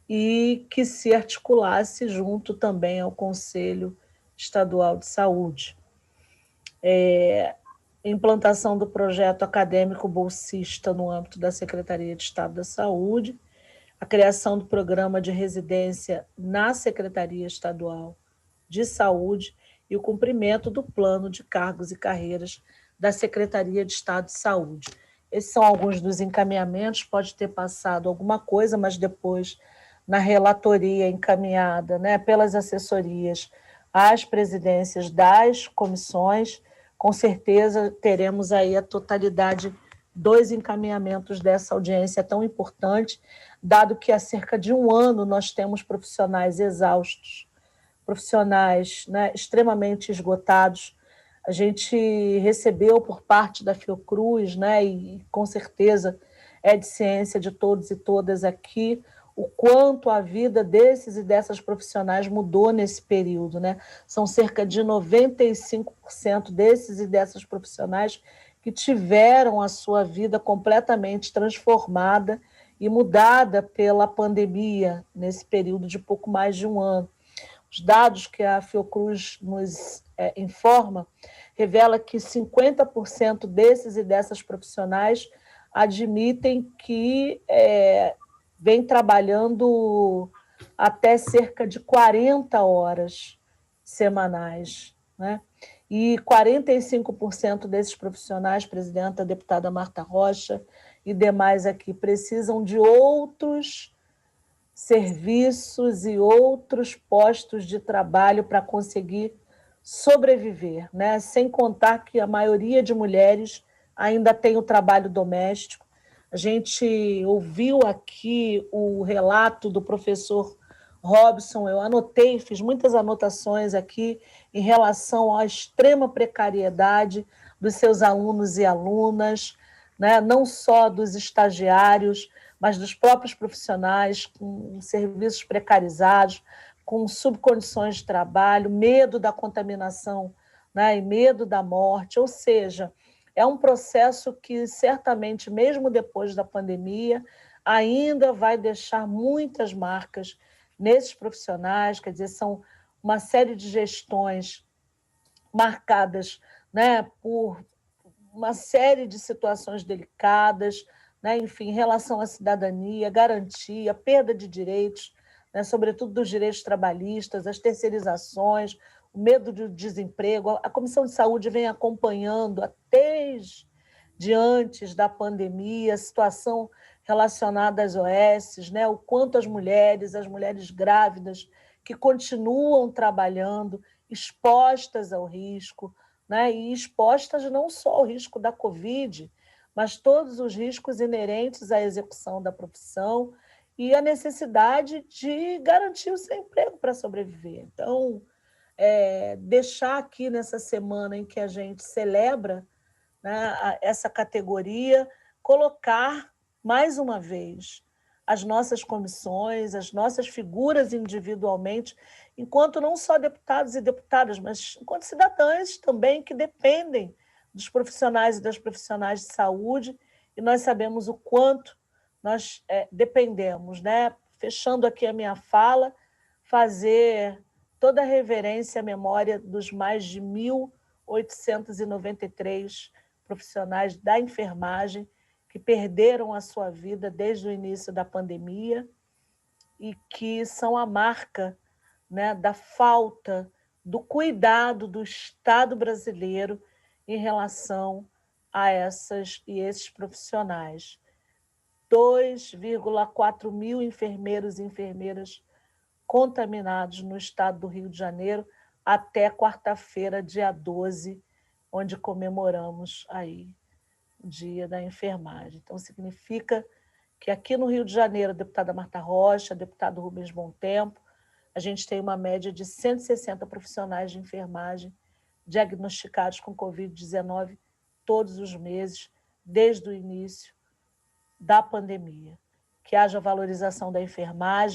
e que se articulasse junto também ao Conselho Estadual de Saúde. Implantação do projeto acadêmico bolsista no âmbito da Secretaria de Estado da Saúde, a criação do programa de residência na Secretaria Estadual de Saúde e o cumprimento do plano de cargos e carreiras da Secretaria de Estado de Saúde. Esses são alguns dos encaminhamentos, pode ter passado alguma coisa, mas depois, na relatoria encaminhada, né, pelas assessorias às presidências das comissões, com certeza teremos aí a totalidade dos encaminhamentos dessa audiência tão importante, dado que há cerca de um ano nós temos profissionais exaustos, profissionais, né, extremamente esgotados. A gente recebeu por parte da Fiocruz, né, e com certeza é de ciência de todos e todas aqui, o quanto a vida desses e dessas profissionais mudou nesse período, né? São cerca de 95% desses e dessas profissionais que tiveram a sua vida completamente transformada e mudada pela pandemia, nesse período de pouco mais de um ano. Os dados que a Fiocruz nos informa revela que 50% desses e dessas profissionais admitem que vem trabalhando até cerca de 40 horas semanais, né? E 45% desses profissionais, presidenta, deputada Marta Rocha e demais aqui, precisam de outros serviços e outros postos de trabalho para conseguir sobreviver, né? Sem contar que a maioria de mulheres ainda tem o trabalho doméstico. A gente ouviu aqui o relato do professor Robson, eu anotei, fiz muitas anotações aqui em relação à extrema precariedade dos seus alunos e alunas, né? Não só dos estagiários, mas dos próprios profissionais, com serviços precarizados, com subcondições de trabalho, medo da contaminação, né? E medo da morte, ou seja, é um processo que certamente, mesmo depois da pandemia, ainda vai deixar muitas marcas nesses profissionais, quer dizer, são uma série de gestões marcadas, né, por uma série de situações delicadas, né, enfim, em relação à cidadania, garantia, perda de direitos, né, sobretudo dos direitos trabalhistas, as terceirizações, o medo do desemprego. A Comissão de Saúde vem acompanhando desde antes da pandemia a situação relacionada às OS, né, o quanto as mulheres grávidas que continuam trabalhando, expostas ao risco, né, e expostas não só ao risco da Covid, mas todos os riscos inerentes à execução da profissão e a necessidade de garantir o seu emprego para sobreviver. Então, deixar aqui nessa semana em que a gente celebra, né, essa categoria, colocar mais uma vez as nossas comissões, as nossas figuras individualmente, enquanto não só deputados e deputadas, mas enquanto cidadãs também que dependem dos profissionais e das profissionais de saúde, e nós sabemos o quanto nós dependemos, né? Fechando aqui a minha fala, fazer toda a reverência à memória dos mais de 1.893 profissionais da enfermagem que perderam a sua vida desde o início da pandemia e que são a marca, né, da falta do cuidado do Estado brasileiro em relação a essas e esses profissionais. 2,4 mil enfermeiros e enfermeiras contaminados no estado do Rio de Janeiro até quarta-feira, dia 12, onde comemoramos aí o Dia da Enfermagem. Então, significa que aqui no Rio de Janeiro, a deputada Marta Rocha, deputado Rubens Bom Tempo, a gente tem uma média de 160 profissionais de enfermagem diagnosticados com Covid-19 todos os meses, desde o início da pandemia. Que haja valorização da enfermagem,